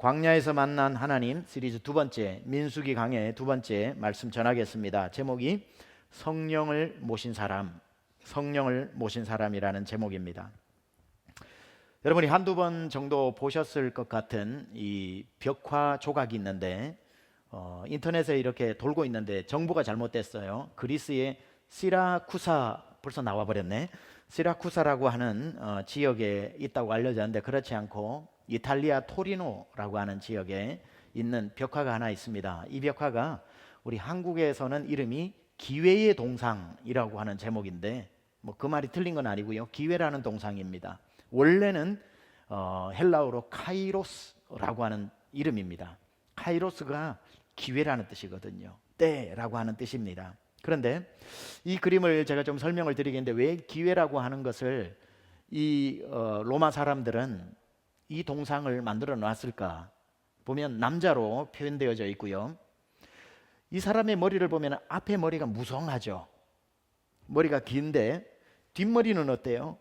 광야에서 만난 하나님 시리즈 두 번째 민수기 강의 두 번째 말씀 전하겠습니다. 제목이 성령을 모신 사람, 성령을 모신 사람이라는 제목입니다. 여러분이 한두 번 정도 보셨을 것 같은 이 벽화 조각이 있는데 인터넷에 이렇게 돌고 있는데 정보가 잘못됐어요. 그리스의 시라쿠사, 벌써 나와버렸네. 시라쿠사라고 하는 지역에 있다고 알려졌는데 그렇지 않고 이탈리아 토리노라고 하는 지역에 있는 벽화가 하나 있습니다. 이 벽화가 우리 한국에서는 이름이 기회의 동상이라고 하는 제목인데 뭐 그 말이 틀린 건 아니고요. 기회라는 동상입니다. 원래는 헬라어로 카이로스라고 하는 이름입니다. 카이로스가 기회라는 뜻이거든요. 때라고 하는 뜻입니다. 그런데 이 그림을 제가 좀 설명을 드리겠는데 왜 기회라고 하는 것을 이 로마 사람들은 이 동상을 만들어 놨을까? 보면 남자로 표현되어져 있고요. 이 사람의 머리를 보면 앞에 머리가 무성하죠. 머리가 긴데 뒷머리는 어때요?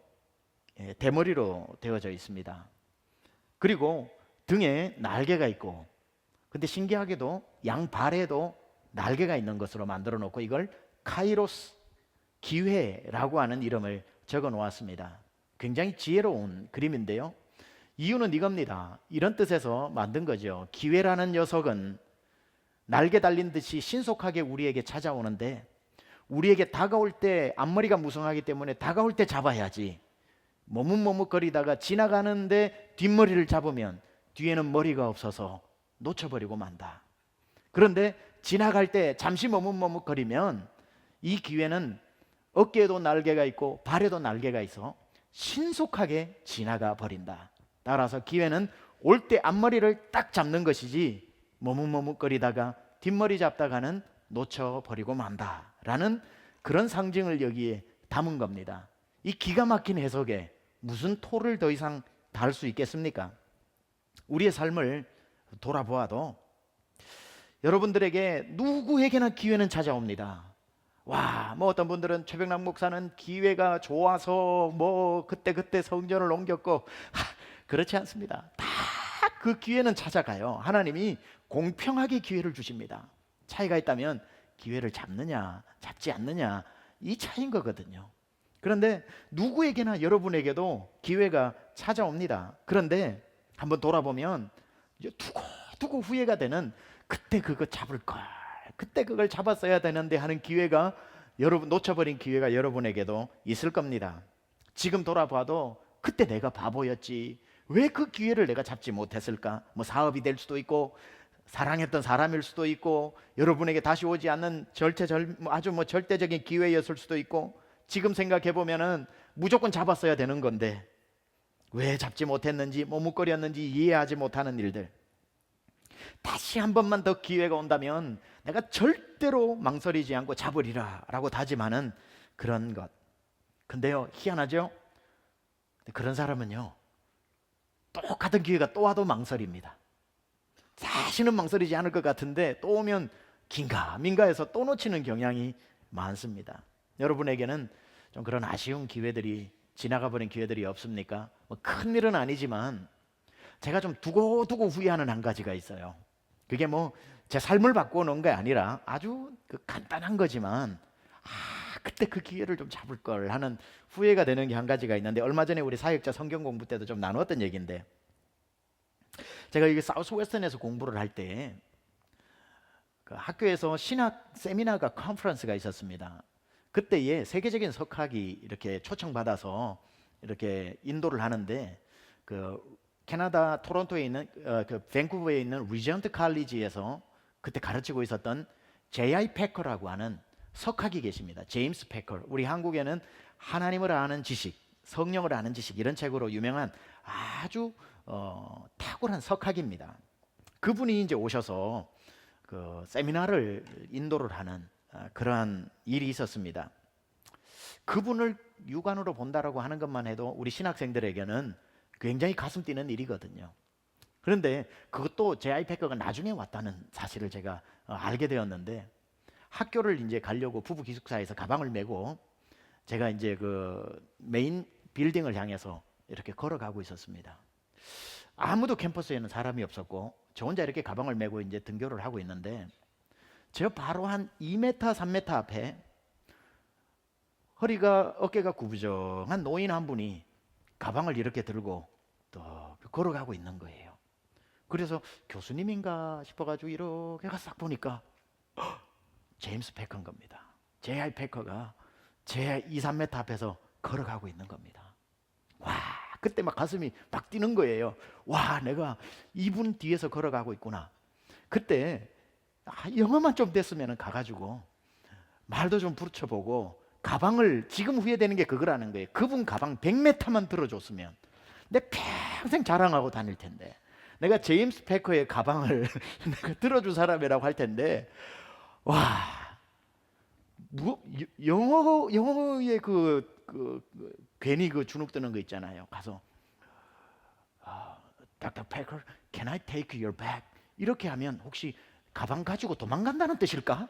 대머리로 되어져 있습니다. 그리고 등에 날개가 있고, 근데 신기하게도 양발에도 날개가 있는 것으로 만들어 놓고 이걸 카이로스, 기회라고 하는 이름을 적어 놓았습니다. 굉장히 지혜로운 그림인데요. 이유는 이겁니다. 이런 뜻에서 만든 거죠. 기회라는 녀석은 날개 달린 듯이 신속하게 우리에게 찾아오는데 우리에게 다가올 때 앞머리가 무성하기 때문에 다가올 때 잡아야지. 머뭇머뭇거리다가 지나가는데 뒷머리를 잡으면 뒤에는 머리가 없어서 놓쳐버리고 만다. 그런데 지나갈 때 잠시 머뭇머뭇거리면 이 기회는 어깨에도 날개가 있고 발에도 날개가 있어 신속하게 지나가 버린다. 따라서 기회는 올 때 앞머리를 딱 잡는 것이지 머뭇머뭇거리다가 뒷머리 잡다가는 놓쳐버리고 만다라는 그런 상징을 여기에 담은 겁니다. 이 기가 막힌 해석에 무슨 토를 더 이상 달 수 있겠습니까? 우리의 삶을 돌아보아도 여러분들에게 누구에게나 기회는 찾아옵니다. 와, 뭐 어떤 분들은 최병남 목사는 기회가 좋아서 뭐 그때 성전을 옮겼고 그렇지 않습니다. 다 그 기회는 찾아가요. 하나님이 공평하게 기회를 주십니다. 차이가 있다면 기회를 잡느냐 잡지 않느냐 이 차이인 거거든요. 그런데 누구에게나 여러분에게도 기회가 찾아옵니다. 그런데 한번 돌아보면 두고 후회가 되는 그때 그거 잡을 걸, 그때 그걸 잡았어야 되는데 하는 기회가 여러분 놓쳐버린 기회가 여러분에게도 있을 겁니다. 지금 돌아봐도 그때 내가 바보였지. 왜 그 기회를 내가 잡지 못했을까? 뭐 사업이 될 수도 있고 사랑했던 사람일 수도 있고 여러분에게 다시 오지 않는 아주 절대적인 기회였을 수도 있고 지금 생각해 보면은 무조건 잡았어야 되는 건데 왜 잡지 못했는지 머뭇거렸는지 이해하지 못하는 일들. 다시 한 번만 더 기회가 온다면 내가 절대로 망설이지 않고 잡으리라 라고 다짐하는 그런 것. 근데요, 희한하죠? 그런 사람은요, 똑같은 기회가 또 와도 망설입니다. 다시는 망설이지 않을 것 같은데 또 오면 긴가민가해서 또 놓치는 경향이 많습니다. 여러분에게는 좀 그런 아쉬운 기회들이, 지나가 버린 기회들이 없습니까? 뭐 큰 일은 아니지만 제가 좀 두고 후회하는 한 가지가 있어요. 그게 뭐 제 삶을 바꾸는 게 아니라 아주 간단한 거지만 그때 그 기회를 좀 잡을 걸 하는 후회가 되는 게 한 가지가 있는데 얼마 전에 우리 사역자 성경 공부 때도 좀 나누었던 얘기인데 제가 이게 사우스웨스턴에서 공부를 할 때 그 학교에서 신학 세미나가 컨퍼런스가 있었습니다. 그때에 세계적인 석학이 이렇게 초청받아서 이렇게 인도를 하는데 그 캐나다 토론토에 있는 그 밴쿠버에 있는 리전트 칼리지에서 그때 가르치고 있었던 J.I. 패커라고 하는 석학이 계십니다. 제임스 패커. 우리 한국에는 하나님을 아는 지식, 성령을 아는 지식 이런 책으로 유명한 아주 탁월한 석학입니다. 그분이 이제 오셔서 그 세미나를 인도를 하는 그러한 일이 있었습니다. 그분을 육안으로 본다라고 하는 것만 해도 우리 신학생들에게는 굉장히 가슴 뛰는 일이거든요. 그런데 그것도 J.I. 패커가 나중에 왔다는 사실을 제가 알게 되었는데 학교를 이제 가려고 부부 기숙사에서 가방을 메고 제가 이제 그 메인 빌딩을 향해서 이렇게 걸어가고 있었습니다. 아무도 캠퍼스에는 사람이 없었고 저 혼자 이렇게 가방을 메고 이제 등교를 하고 있는데 저 바로 한 2m, 3m 앞에 허리가 어깨가 구부정한 노인 한 분이 가방을 이렇게 들고 또 걸어가고 있는 거예요. 그래서 교수님인가 싶어가지고 이렇게 싹 보니까 제임스 패커인 겁니다. J.I. 패커가 제 2, 3m 앞에서 걸어가고 있는 겁니다. 와, 그때 막 가슴이 막 뛰는 거예요. 와, 내가 이분 뒤에서 걸어가고 있구나. 그때 영어만 좀 됐으면 가가지고 말도 좀 붙여보고 가방을, 지금 후회되는 게 그거라는 거예요. 그분 가방 100m만 들어줬으면 내 평생 자랑하고 다닐 텐데, 내가 제임스 패커의 가방을 내가 들어준 사람이라고 할 텐데, 와, 영어의 괜히 그 주눅 드는 거 있잖아요. 가서 Dr. Packer, can I take your bag? 이렇게 하면 혹시 가방 가지고 도망간다는 뜻일까?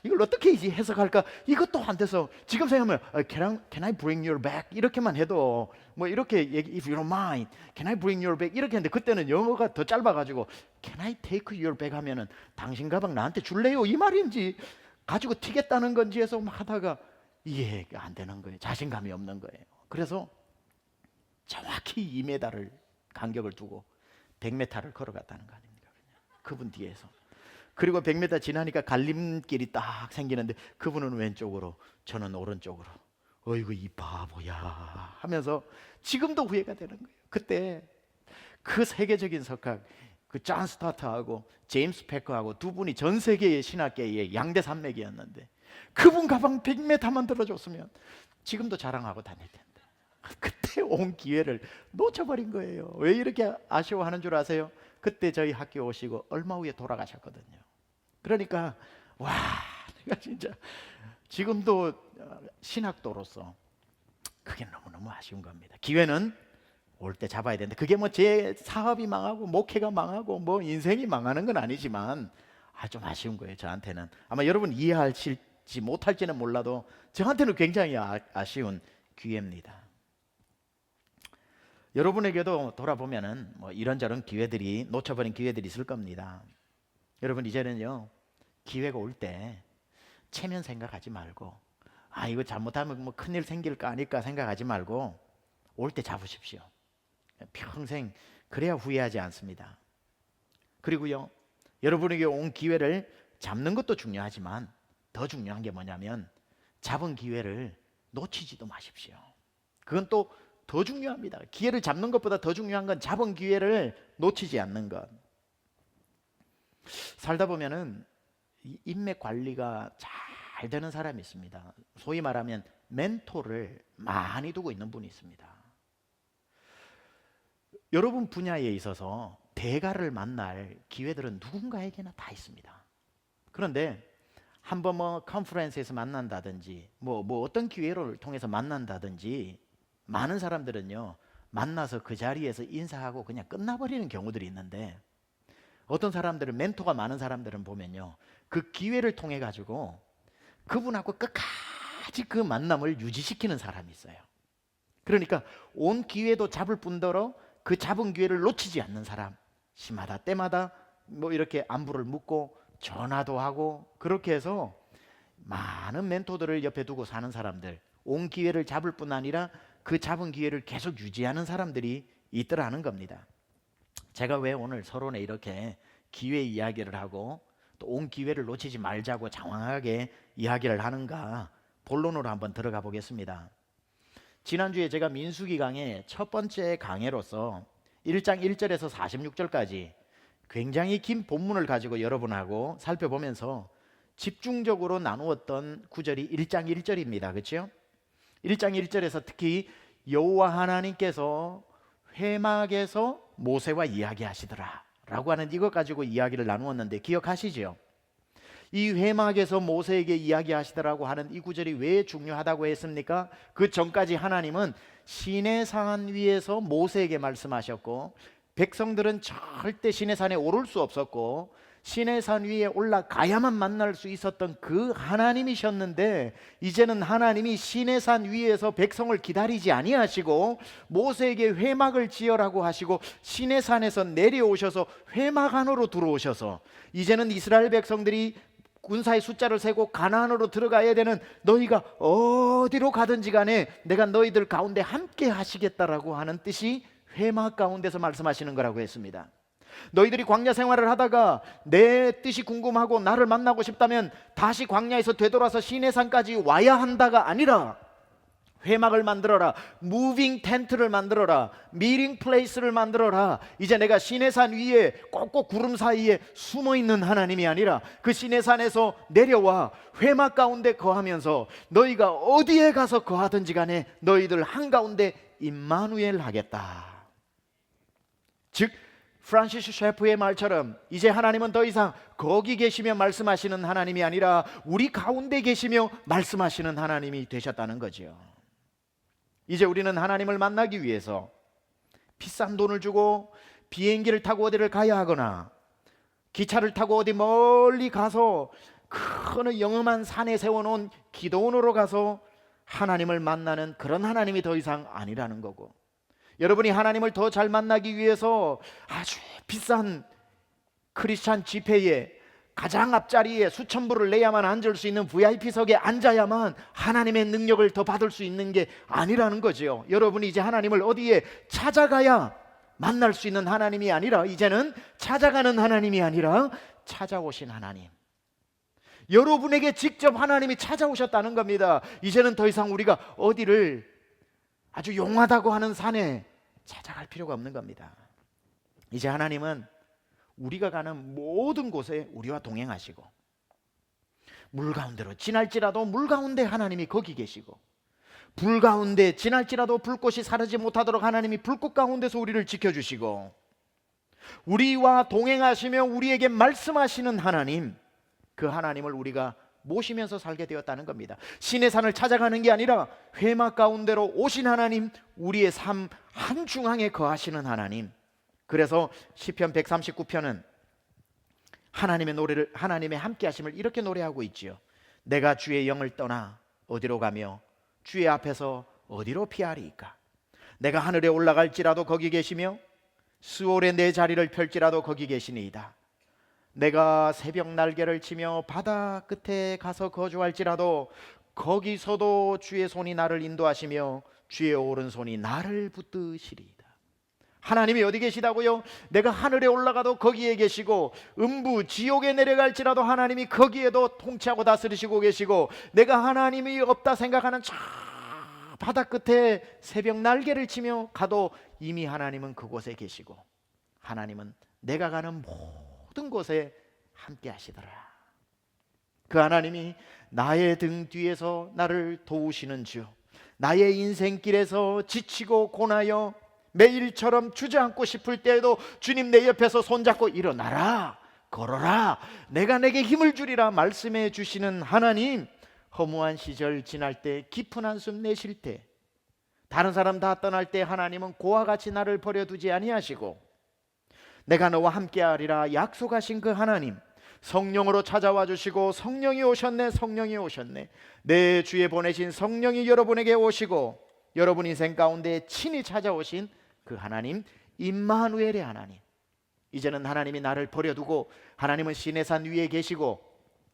이걸 어떻게 이제 해석할까? 이것도 안 돼서 지금 생각하면 can I bring your bag? 이렇게만 해도 뭐 이렇게 얘기, if you don't mind, can I bring your bag? 이렇게 했는데 그때는 영어가 더 짧아가지고 can I take your bag 하면은 당신 가방 나한테 줄래요? 이 말인지 가지고 튀겠다는 건지 해서 막 하다가 이해가 안 되는 거예요. 자신감이 없는 거예요. 그래서 정확히 2m를 간격을 두고 100m를 걸어갔다는 거 아닙니까? 그분 뒤에서. 그리고 100m 지나니까 갈림길이 딱 생기는데 그분은 왼쪽으로, 저는 오른쪽으로. 어이구 이 바보야 하면서 지금도 후회가 되는 거예요. 그때 그 세계적인 석학, 그 존 스타트하고 제임스 패커하고 두 분이 전 세계의 신학계의 양대 산맥이었는데 그분 가방 100m만 들어줬으면 지금도 자랑하고 다닐 텐데 그때 온 기회를 놓쳐버린 거예요. 왜 이렇게 아쉬워하는 줄 아세요? 그때 저희 학교 오시고 얼마 후에 돌아가셨거든요. 그러니까 와, 내가 진짜 지금도 신학도로서 그게 너무너무 아쉬운 겁니다. 기회는 올 때 잡아야 되는데 그게 뭐 제 사업이 망하고 목회가 망하고 뭐 인생이 망하는 건 아니지만 좀 아쉬운 거예요. 저한테는. 아마 여러분 이해하실지 못할지는 몰라도 저한테는 굉장히 아쉬운 기회입니다. 여러분에게도 돌아보면은 뭐 이런저런 기회들이, 놓쳐버린 기회들이 있을 겁니다. 여러분 이제는요, 기회가 올 때 체면 생각하지 말고 이거 잘못하면 뭐 큰일 생길까 아닐까 생각하지 말고 올 때 잡으십시오. 평생 그래야 후회하지 않습니다. 그리고요, 여러분에게 온 기회를 잡는 것도 중요하지만 더 중요한 게 뭐냐면 잡은 기회를 놓치지도 마십시오. 그건 또 더 중요합니다. 기회를 잡는 것보다 더 중요한 건 잡은 기회를 놓치지 않는 것. 살다 보면은 인맥 관리가 잘 되는 사람이 있습니다. 소위 말하면 멘토를 많이 두고 있는 분이 있습니다. 여러분 분야에 있어서 대가를 만날 기회들은 누군가에게나 다 있습니다. 그런데 한번 뭐 컨퍼런스에서 만난다든지 뭐 어떤 기회를 통해서 만난다든지 많은 사람들은요, 만나서 그 자리에서 인사하고 그냥 끝나버리는 경우들이 있는데 어떤 사람들은, 멘토가 많은 사람들은 보면요, 그 기회를 통해 가지고 그분하고 끝까지 그 만남을 유지시키는 사람이 있어요. 그러니까 온 기회도 잡을 뿐더러 그 잡은 기회를 놓치지 않는 사람, 시마다 때마다 뭐 이렇게 안부를 묻고 전화도 하고 그렇게 해서 많은 멘토들을 옆에 두고 사는 사람들, 온 기회를 잡을 뿐 아니라 그 잡은 기회를 계속 유지하는 사람들이 있더라는 겁니다. 제가 왜 오늘 서론에 이렇게 기회 이야기를 하고 또 온 기회를 놓치지 말자고 장황하게 이야기를 하는가, 본론으로 한번 들어가 보겠습니다. 지난주에 제가 민수기 강의 첫 번째 강해로서 1장 1절에서 46절까지 굉장히 긴 본문을 가지고 여러분하고 살펴보면서 집중적으로 나누었던 구절이 1장 1절입니다. 그렇죠? 1장 1절에서 특히 여호와 하나님께서 회막에서 모세와 이야기하시더라 라고 하는 이것 가지고 이야기를 나누었는데 기억하시죠? 이 회막에서 모세에게 이야기하시더라고 하는 이 구절이 왜 중요하다고 했습니까? 그 전까지 하나님은 시내산 위에서 모세에게 말씀하셨고 백성들은 절대 시내산에 오를 수 없었고 시내 산 위에 올라가야만 만날 수 있었던 그 하나님이셨는데, 이제는 하나님이 시내 산 위에서 백성을 기다리지 아니하시고 모세에게 회막을 지으라고 하시고 시내 산에서 내려오셔서 회막 안으로 들어오셔서, 이제는 이스라엘 백성들이 군사의 숫자를 세고 가나안으로 들어가야 되는, 너희가 어디로 가든지 간에 내가 너희들 가운데 함께 하시겠다라고 하는 뜻이 회막 가운데서 말씀하시는 거라고 했습니다. 너희들이 광야 생활을 하다가 내 뜻이 궁금하고 나를 만나고 싶다면 다시 광야에서 되돌아서 시내산까지 와야 한다가 아니라, 회막을 만들어라, 무빙 텐트를 만들어라, 미팅 플레이스를 만들어라. 이제 내가 시내산 위에 꼭꼭 구름 사이에 숨어 있는 하나님이 아니라 그 시내산에서 내려와 회막 가운데 거하면서 너희가 어디에 가서 거하든지 간에 너희들 한가운데 임마누엘 하겠다. 즉 프란시스 셰프의 말처럼 이제 하나님은 더 이상 거기 계시며 말씀하시는 하나님이 아니라 우리 가운데 계시며 말씀하시는 하나님이 되셨다는 거죠. 이제 우리는 하나님을 만나기 위해서 비싼 돈을 주고 비행기를 타고 어디를 가야 하거나 기차를 타고 어디 멀리 가서 큰 영험한 산에 세워놓은 기도원으로 가서 하나님을 만나는 그런 하나님이 더 이상 아니라는 거고, 여러분이 하나님을 더 잘 만나기 위해서 아주 비싼 크리스찬 집회에 가장 앞자리에 수천 불을 내야만 앉을 수 있는 VIP석에 앉아야만 하나님의 능력을 더 받을 수 있는 게 아니라는 거죠. 여러분이 이제 하나님을 어디에 찾아가야 만날 수 있는 하나님이 아니라, 이제는 찾아가는 하나님이 아니라 찾아오신 하나님, 여러분에게 직접 하나님이 찾아오셨다는 겁니다. 이제는 더 이상 우리가 어디를 아주 용하다고 하는 산에 찾아갈 필요가 없는 겁니다. 이제 하나님은 우리가 가는 모든 곳에 우리와 동행하시고, 물 가운데로 지날지라도 물 가운데 하나님이 거기 계시고, 불 가운데 지날지라도 불꽃이 사르지 못하도록 하나님이 불꽃 가운데서 우리를 지켜주시고, 우리와 동행하시며 우리에게 말씀하시는 하나님, 그 하나님을 우리가 모시면서 살게 되었다는 겁니다. 신의 산을 찾아가는 게 아니라 회막 가운데로 오신 하나님, 우리의 삶 한중앙에 거하시는 하나님. 그래서 시편 139편은 하나님의 노래를, 하나님의 함께 하심을 이렇게 노래하고 있지요. 내가 주의 영을 떠나 어디로 가며 주의 앞에서 어디로 피하리이까. 내가 하늘에 올라갈지라도 거기 계시며 스올에 내 자리를 펼지라도 거기 계시니이다. 내가 새벽 날개를 치며 바다 끝에 가서 거주할지라도 거기서도 주의 손이 나를 인도하시며 주의 오른손이 나를 붙드시리이다. 하나님이 어디 계시다고요? 내가 하늘에 올라가도 거기에 계시고, 음부 지옥에 내려갈지라도 하나님이 거기에도 통치하고 다스리시고 계시고, 내가 하나님이 없다 생각하는 저 바다 끝에 새벽 날개를 치며 가도 이미 하나님은 그곳에 계시고, 하나님은 내가 가는 모든 곳에 함께 하시더라. 그 하나님이 나의 등 뒤에서 나를 도우시는 주, 나의 인생길에서 지치고 고나여 매일처럼 주저앉고 싶을 때에도 주님 내 옆에서 손잡고 일어나라, 걸어라, 내가 내게 힘을 주리라 말씀해 주시는 하나님. 허무한 시절 지날 때, 깊은 한숨 내쉴 때, 다른 사람 다 떠날 때 하나님은 고와 같이 나를 버려두지 아니하시고 내가 너와 함께하리라 약속하신 그 하나님, 성령으로 찾아와 주시고, 성령이 오셨네, 성령이 오셨네. 내 주에 보내신 성령이 여러분에게 오시고 여러분 인생 가운데 친히 찾아오신 그 하나님, 임마누엘의 하나님. 이제는 하나님이 나를 버려두고, 하나님은 시내산 위에 계시고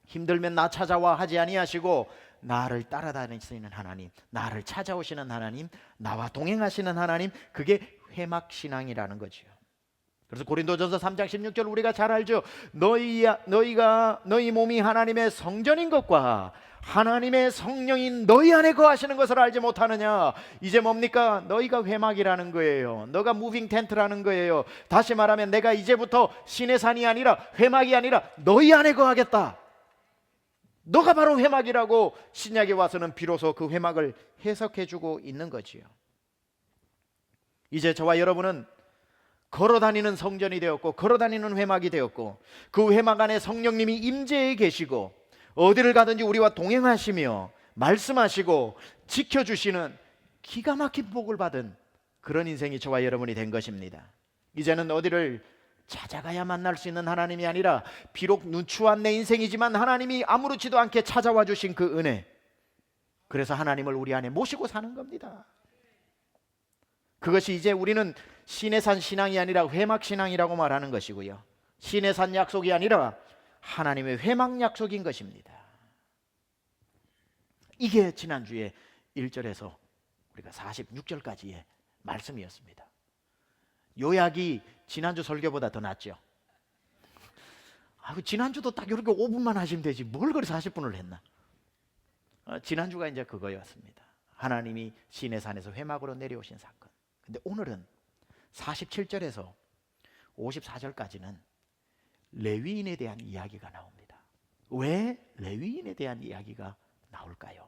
힘들면 나 찾아와 하지 아니하시고 나를 따라다니시는 하나님, 나를 찾아오시는 하나님, 나와 동행하시는 하나님, 그게 회막신앙이라는 거죠. 그래서 고린도전서 3장 16절 우리가 잘 알죠. 너희 몸이 하나님의 성전인 것과 하나님의 성령인 너희 안에 거하시는 것을 알지 못하느냐. 이제 뭡니까? 너희가 회막이라는 거예요. 너가 무빙 텐트라는 거예요. 다시 말하면 내가 이제부터 신의 산이 아니라, 회막이 아니라 너희 안에 거하겠다. 너가 바로 회막이라고 신약에 와서는 비로소 그 회막을 해석해주고 있는 거지요. 이제 저와 여러분은 걸어다니는 성전이 되었고, 걸어다니는 회막이 되었고, 그 회막 안에 성령님이 임재해 계시고 어디를 가든지 우리와 동행하시며 말씀하시고 지켜주시는 기가 막힌 복을 받은 그런 인생이 저와 여러분이 된 것입니다. 이제는 어디를 찾아가야 만날 수 있는 하나님이 아니라 비록 누추한 내 인생이지만 하나님이 아무렇지도 않게 찾아와 주신 그 은혜, 그래서 하나님을 우리 안에 모시고 사는 겁니다. 그것이 이제 우리는 신의 산 신앙이 아니라 회막 신앙이라고 말하는 것이고요, 신의 산 약속이 아니라 하나님의 회막 약속인 것입니다. 이게 지난주에 1절에서 우리가 46절까지의 말씀이었습니다. 요약이 지난주 설교보다 더 낫죠. 지난주도 딱 이렇게 5분만 하시면 되지 뭘 그리 40분을 했나. 지난주가 이제 그거였습니다. 하나님이 시내산에서 회막으로 내려오신 사건. 근데 오늘은 47절에서 54절까지는 레위인에 대한 이야기가 나옵니다. 왜 레위인에 대한 이야기가 나올까요?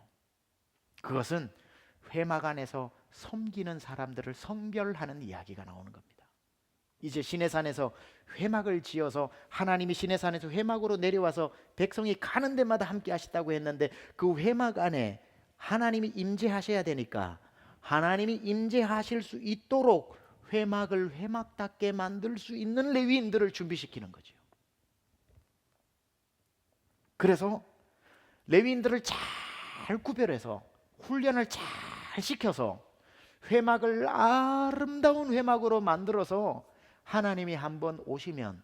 그것은 회막 안에서 섬기는 사람들을 선별하는 이야기가 나오는 겁니다. 이제 시내산에서 회막을 지어서 하나님이 시내산에서 회막으로 내려와서 백성이 가는 데마다 함께 하시다고 했는데, 그 회막 안에 하나님이 임재하셔야 되니까 하나님이 임재하실 수 있도록 회막을 회막답게 만들 수 있는 레위인들을 준비시키는 거죠. 그래서 레위인들을 잘 구별해서 훈련을 잘 시켜서 회막을 아름다운 회막으로 만들어서 하나님이 한번 오시면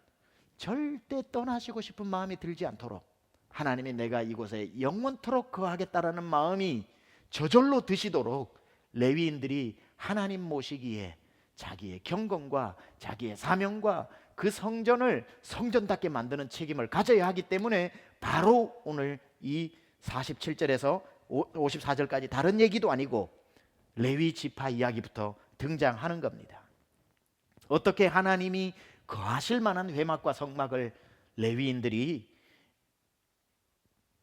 절대 떠나시고 싶은 마음이 들지 않도록, 하나님이 내가 이곳에 영원토록 거하겠다라는 마음이 저절로 드시도록 레위인들이 하나님 모시기에 자기의 경건과 자기의 사명과 그 성전을 성전답게 만드는 책임을 가져야 하기 때문에 바로 오늘 이 47절에서 54절까지 다른 얘기도 아니고 레위 지파 이야기부터 등장하는 겁니다. 어떻게 하나님이 거하실 만한 회막과 성막을 레위인들이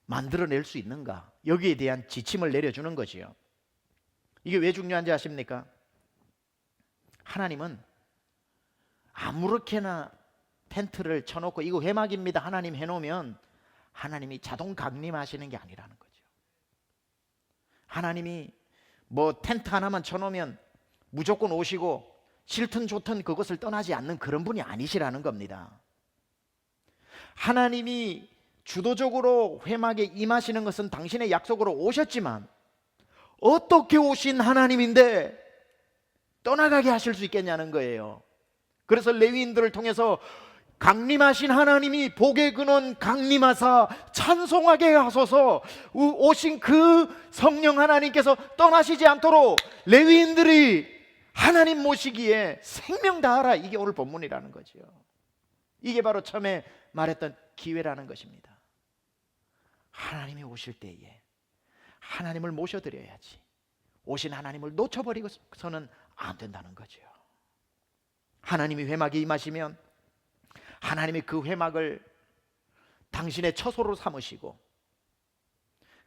만들어낼 수 있는가, 여기에 대한 지침을 내려주는 거지요. 이게 왜 중요한지 아십니까? 하나님은 아무렇게나 텐트를 쳐놓고 이거 회막입니다 하나님 해놓으면 하나님이 자동 강림하시는 게 아니라는 거죠. 하나님이 뭐 텐트 하나만 쳐놓으면 무조건 오시고 싫든 좋든 그것을 떠나지 않는 그런 분이 아니시라는 겁니다. 하나님이 주도적으로 회막에 임하시는 것은 당신의 약속으로 오셨지만 어떻게 오신 하나님인데 떠나가게 하실 수 있겠냐는 거예요. 그래서 레위인들을 통해서 강림하신 하나님이 복의 근원 강림하사 찬송하게 하소서, 오신 그 성령 하나님께서 떠나시지 않도록 레위인들이 하나님 모시기에 생명 다하라. 이게 오늘 본문이라는 거죠. 이게 바로 처음에 말했던 기회라는 것입니다. 하나님이 오실 때에 하나님을 모셔드려야지 오신 하나님을 놓쳐버리고서는 안 된다는 거죠. 하나님이 회막에 임하시면 하나님이 그 회막을 당신의 처소로 삼으시고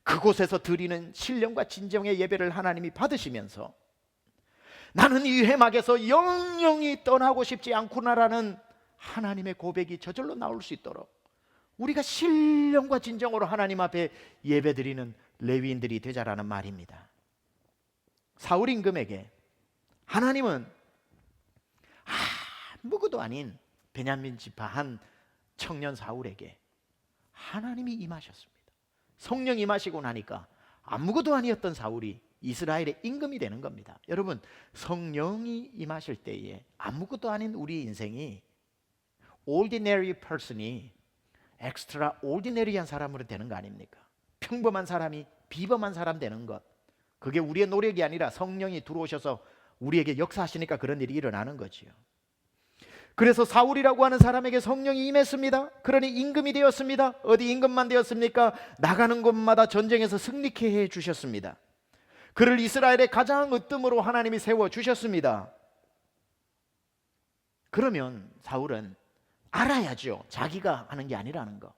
그곳에서 드리는 신령과 진정의 예배를 하나님이 받으시면서 나는 이 회막에서 영영이 떠나고 싶지 않구나라는 하나님의 고백이 저절로 나올 수 있도록 우리가 신령과 진정으로 하나님 앞에 예배드리는 레위인들이 되자라는 말입니다. 사울 임금에게 하나님은 아무것도 아닌 베냐민 지파 한 청년 사울에게 하나님이 임하셨습니다. 성령 임하시고 나니까 아무것도 아니었던 사울이 이스라엘의 임금이 되는 겁니다. 여러분, 성령이 임하실 때에 아무것도 아닌 우리 인생이 ordinary person이 extraordinary한 사람으로 되는 거 아닙니까? 평범한 사람이 비범한 사람 되는 것, 그게 우리의 노력이 아니라 성령이 들어오셔서 우리에게 역사하시니까 그런 일이 일어나는 거지요. 그래서 사울이라고 하는 사람에게 성령이 임했습니다. 그러니 임금이 되었습니다. 어디 임금만 되었습니까? 나가는 곳마다 전쟁에서 승리케 해 주셨습니다. 그를 이스라엘의 가장 으뜸으로 하나님이 세워주셨습니다. 그러면 사울은 알아야죠. 자기가 하는 게 아니라는 거,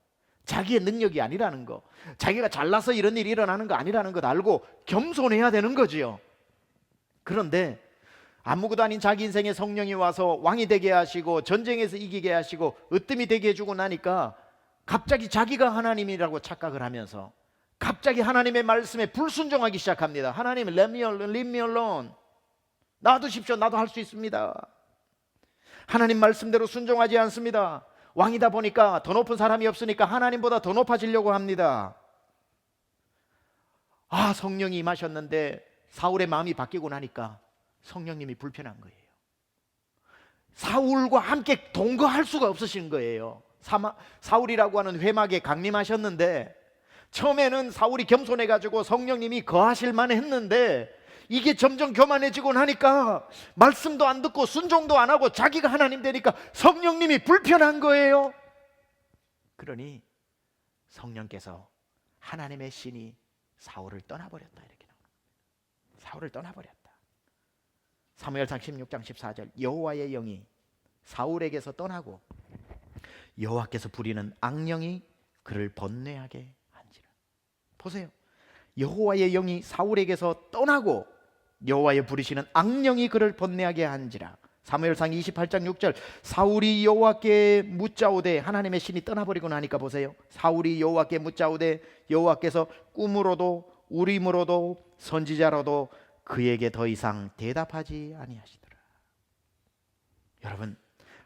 자기의 능력이 아니라는 거, 자기가 잘나서 이런 일이 일어나는 거 아니라는 것 알고 겸손해야 되는 거지요. 그런데 아무것도 아닌 자기 인생에 성령이 와서 왕이 되게 하시고 전쟁에서 이기게 하시고 으뜸이 되게 해주고 나니까 갑자기 자기가 하나님이라고 착각을 하면서 갑자기 하나님의 말씀에 불순종하기 시작합니다. 하나님, leave me alone. 놔두십시오. 나도 할 수 있습니다. 하나님 말씀대로 순종하지 않습니다. 왕이다 보니까 더 높은 사람이 없으니까 하나님보다 더 높아지려고 합니다. 성령이 임하셨는데 사울의 마음이 바뀌고 나니까 성령님이 불편한 거예요. 사울과 함께 동거할 수가 없으신 거예요. 사울이라고 하는 회막에 강림하셨는데 처음에는 사울이 겸손해가지고 성령님이 거하실 만했는데 이게 점점 교만해지고 나니까 말씀도 안 듣고 순종도 안 하고 자기가 하나님 되니까 성령님이 불편한 거예요. 그러니 성령께서 하나님의 신이 사울을 떠나버렸다, 이렇게 나옵니다. 사울을 떠나버렸다. 사무엘상 16장 14절, 여호와의 영이 사울에게서 떠나고 여호와께서 부리는 악령이 그를 번뇌하게 한지라. 보세요, 여호와의 영이 사울에게서 떠나고 여호와의 부리시는 악령이 그를 번뇌하게 한지라. 사무엘상 28장 6절, 사울이 여호와께 묻자오되, 하나님의 신이 떠나버리고 나니까 보세요, 사울이 여호와께 묻자오되 여호와께서 꿈으로도 우림으로도 선지자로도 그에게 더 이상 대답하지 아니하시더라. 여러분,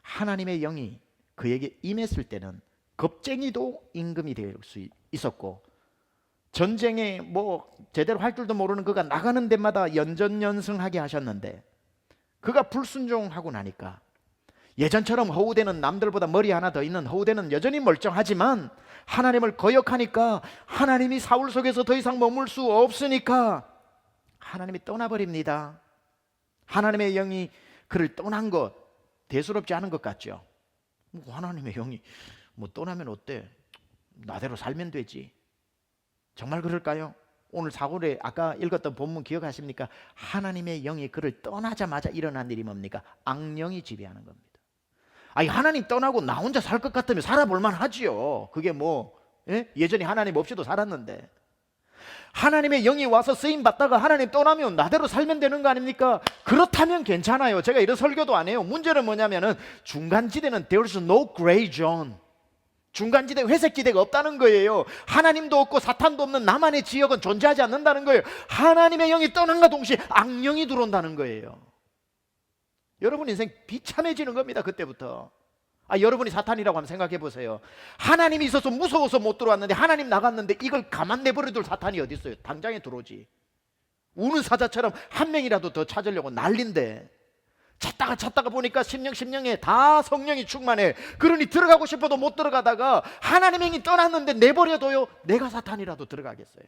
하나님의 영이 그에게 임했을 때는 겁쟁이도 임금이 될 수 있었고, 전쟁에 제대로 할 줄도 모르는 그가 나가는 데마다 연전연승하게 하셨는데, 그가 불순종하고 나니까 예전처럼 허우대는, 남들보다 머리 하나 더 있는 허우대는 여전히 멀쩡하지만 하나님을 거역하니까 하나님이 사울 속에서 더 이상 머물 수 없으니까 하나님이 떠나버립니다. 하나님의 영이 그를 떠난 것 대수롭지 않은 것 같죠? 하나님의 영이 떠나면 어때? 나대로 살면 되지. 정말 그럴까요? 오늘 사울에 아까 읽었던 본문 기억하십니까? 하나님의 영이 그를 떠나자마자 일어난 일이 뭡니까? 악령이 지배하는 겁니다. 하나님 떠나고 나 혼자 살 것 같으면 살아볼만 하지요. 그게 예전에 하나님 없이도 살았는데, 하나님의 영이 와서 쓰임 받다가 하나님 떠나면 나대로 살면 되는 거 아닙니까? 그렇다면 괜찮아요. 제가 이런 설교도 안 해요. 문제는 뭐냐면은 중간지대는 there's no gray zone, 중간지대, 회색지대가 없다는 거예요. 하나님도 없고 사탄도 없는 나만의 지역은 존재하지 않는다는 거예요. 하나님의 영이 떠난과 동시에 악령이 들어온다는 거예요. 여러분 인생 비참해지는 겁니다. 그때부터. 여러분이 사탄이라고 한번 생각해 보세요. 하나님이 있어서 무서워서 못 들어왔는데, 하나님 나갔는데 이걸 가만 내버려둘 사탄이 어디 있어요? 당장에 들어오지. 우는 사자처럼 한 명이라도 더 찾으려고 난린데, 찾다가 보니까 심령에 다 성령이 충만해. 그러니 들어가고 싶어도 못 들어가다가 하나님의 영이 떠났는데 내버려둬요. 내가 사탄이라도 들어가겠어요?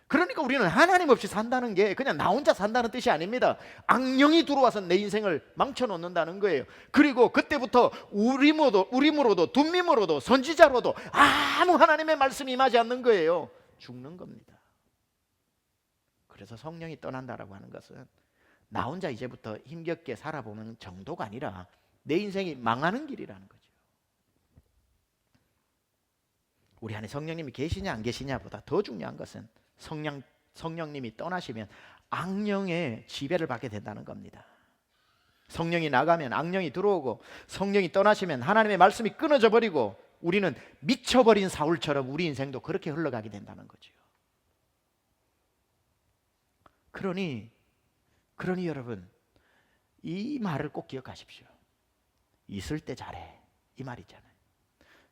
그러니까 우리는 하나님 없이 산다는 게 그냥 나 혼자 산다는 뜻이 아닙니다. 악령이 들어와서 내 인생을 망쳐놓는다는 거예요. 그리고 그때부터 우림으로도 둠밈으로도 선지자로도 아무 하나님의 말씀이 임하지 않는 거예요. 죽는 겁니다. 그래서 성령이 떠난다라고 하는 것은 나 혼자 이제부터 힘겹게 살아보는 정도가 아니라 내 인생이 망하는 길이라는 거죠. 우리 안에 성령님이 계시냐 안 계시냐보다 더 중요한 것은 성령님이 떠나시면 악령의 지배를 받게 된다는 겁니다. 성령이 나가면 악령이 들어오고, 성령이 떠나시면 하나님의 말씀이 끊어져 버리고, 우리는 미쳐버린 사울처럼 우리 인생도 그렇게 흘러가게 된다는 거죠. 그러니 여러분, 이 말을 꼭 기억하십시오. 있을 때 잘해, 이 말 있잖아요.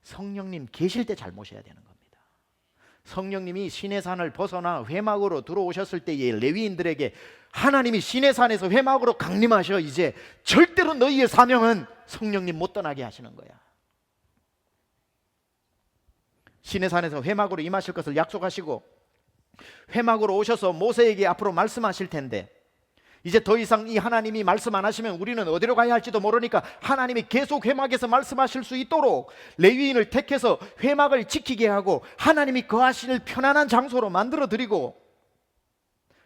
성령님 계실 때 잘 모셔야 되는 겁니다. 성령님이 시내산을 벗어나 회막으로 들어오셨을 때의 레위인들에게 하나님이 시내산에서 회막으로 강림하셔. 이제 절대로 너희의 사명은 성령님 못 떠나게 하시는 거야. 시내산에서 회막으로 임하실 것을 약속하시고 회막으로 오셔서 모세에게 앞으로 말씀하실 텐데, 이제 더 이상 이 하나님이 말씀 안 하시면 우리는 어디로 가야 할지도 모르니까 하나님이 계속 회막에서 말씀하실 수 있도록 레위인을 택해서 회막을 지키게 하고 하나님이 거하실 편안한 장소로 만들어 드리고,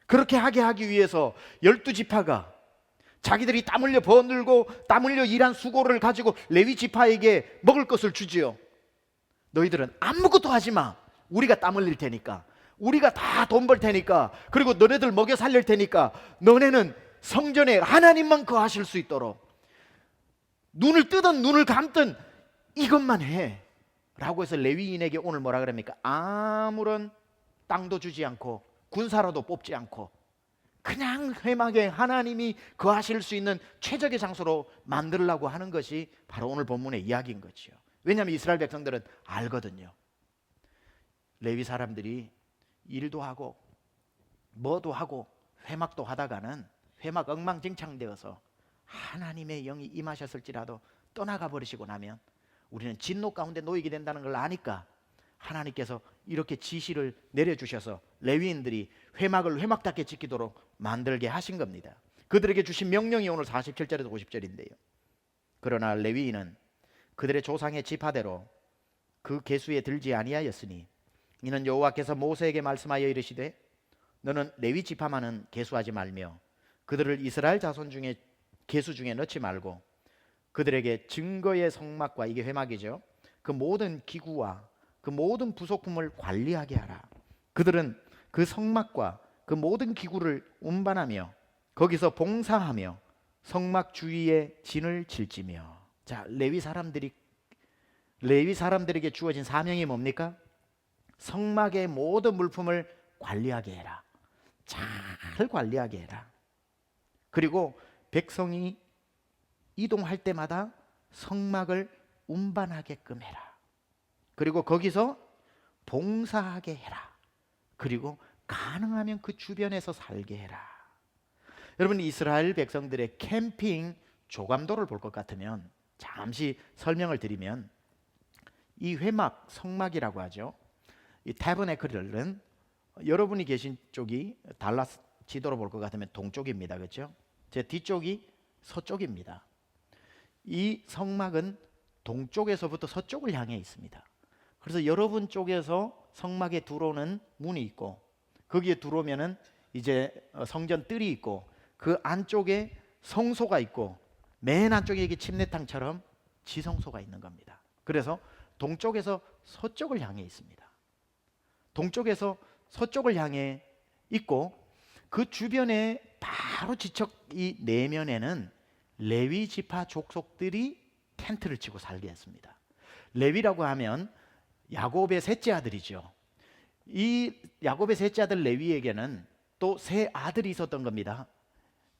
그렇게 하기 위해서 12지파가 자기들이 땀 흘려 버늘고 땀 흘려 일한 수고를 가지고 레위 지파에게 먹을 것을 주지요. 너희들은 아무것도 하지 마. 우리가 땀 흘릴 테니까, 우리가 다 돈 벌 테니까, 그리고 너네들 먹여 살릴 테니까 너네는 성전에 하나님만 거하실 수 있도록 눈을 뜨든 눈을 감든 이것만 해 라고 해서 레위인에게 오늘 뭐라 그럽니까? 아무런 땅도 주지 않고 군사라도 뽑지 않고 그냥 회막에 하나님이 거하실 수 있는 최적의 장소로 만들려고 하는 것이 바로 오늘 본문의 이야기인 거죠. 왜냐하면 이스라엘 백성들은 알거든요. 레위 사람들이 일도 하고 뭐도 하고 회막도 하다가는 회막 엉망진창되어서 하나님의 영이 임하셨을지라도 떠나가 버리시고 나면 우리는 진노 가운데 놓이게 된다는 걸 아니까 하나님께서 이렇게 지시를 내려주셔서 레위인들이 회막을 회막답게 지키도록 만들게 하신 겁니다. 그들에게 주신 명령이 오늘 47절에서 50절인데요. 그러나 레위인은 그들의 조상의 지파대로 그 계수에 들지 아니하였으니 이는 여호와께서 모세에게 말씀하여 이르시되 너는 레위 지파만은 계수하지 말며 그들을 이스라엘 자손 중에 계수 중에 넣지 말고 그들에게 증거의 성막과, 이게 회막이죠, 그 모든 기구와 그 모든 부속품을 관리하게 하라. 그들은 그 성막과 그 모든 기구를 운반하며 거기서 봉사하며 성막 주위에 진을 칠지며. 자, 레위 사람들에게 주어진 사명이 뭡니까? 성막의 모든 물품을 관리하게 해라. 잘 관리하게 해라. 그리고 백성이 이동할 때마다 성막을 운반하게끔 해라. 그리고 거기서 봉사하게 해라. 그리고 가능하면 그 주변에서 살게 해라. 여러분, 이스라엘 백성들의 캠핑 조감도를 볼 것 같으면 잠시 설명을 드리면, 이 회막, 성막이라고 하죠, 이 타버네클은 여러분이 계신 쪽이 달라스 지도로 볼 것 같으면 동쪽입니다. 그렇죠? 제 뒤쪽이 서쪽입니다. 이 성막은 동쪽에서부터 서쪽을 향해 있습니다. 그래서 여러분 쪽에서 성막에 들어오는 문이 있고 거기에 들어오면은 이제 성전 뜰이 있고 그 안쪽에 성소가 있고 맨 안쪽에 이게 침례탕처럼 지성소가 있는 겁니다. 그래서 동쪽에서 서쪽을 향해 있습니다. 동쪽에서 서쪽을 향해 있고 그 주변에 바로 지척 이 내면에는 레위 지파 족속들이 텐트를 치고 살게 했습니다. 레위라고 하면 야곱의 셋째 아들이죠. 이 야곱의 셋째 아들 레위에게는 또 세 아들이 있었던 겁니다.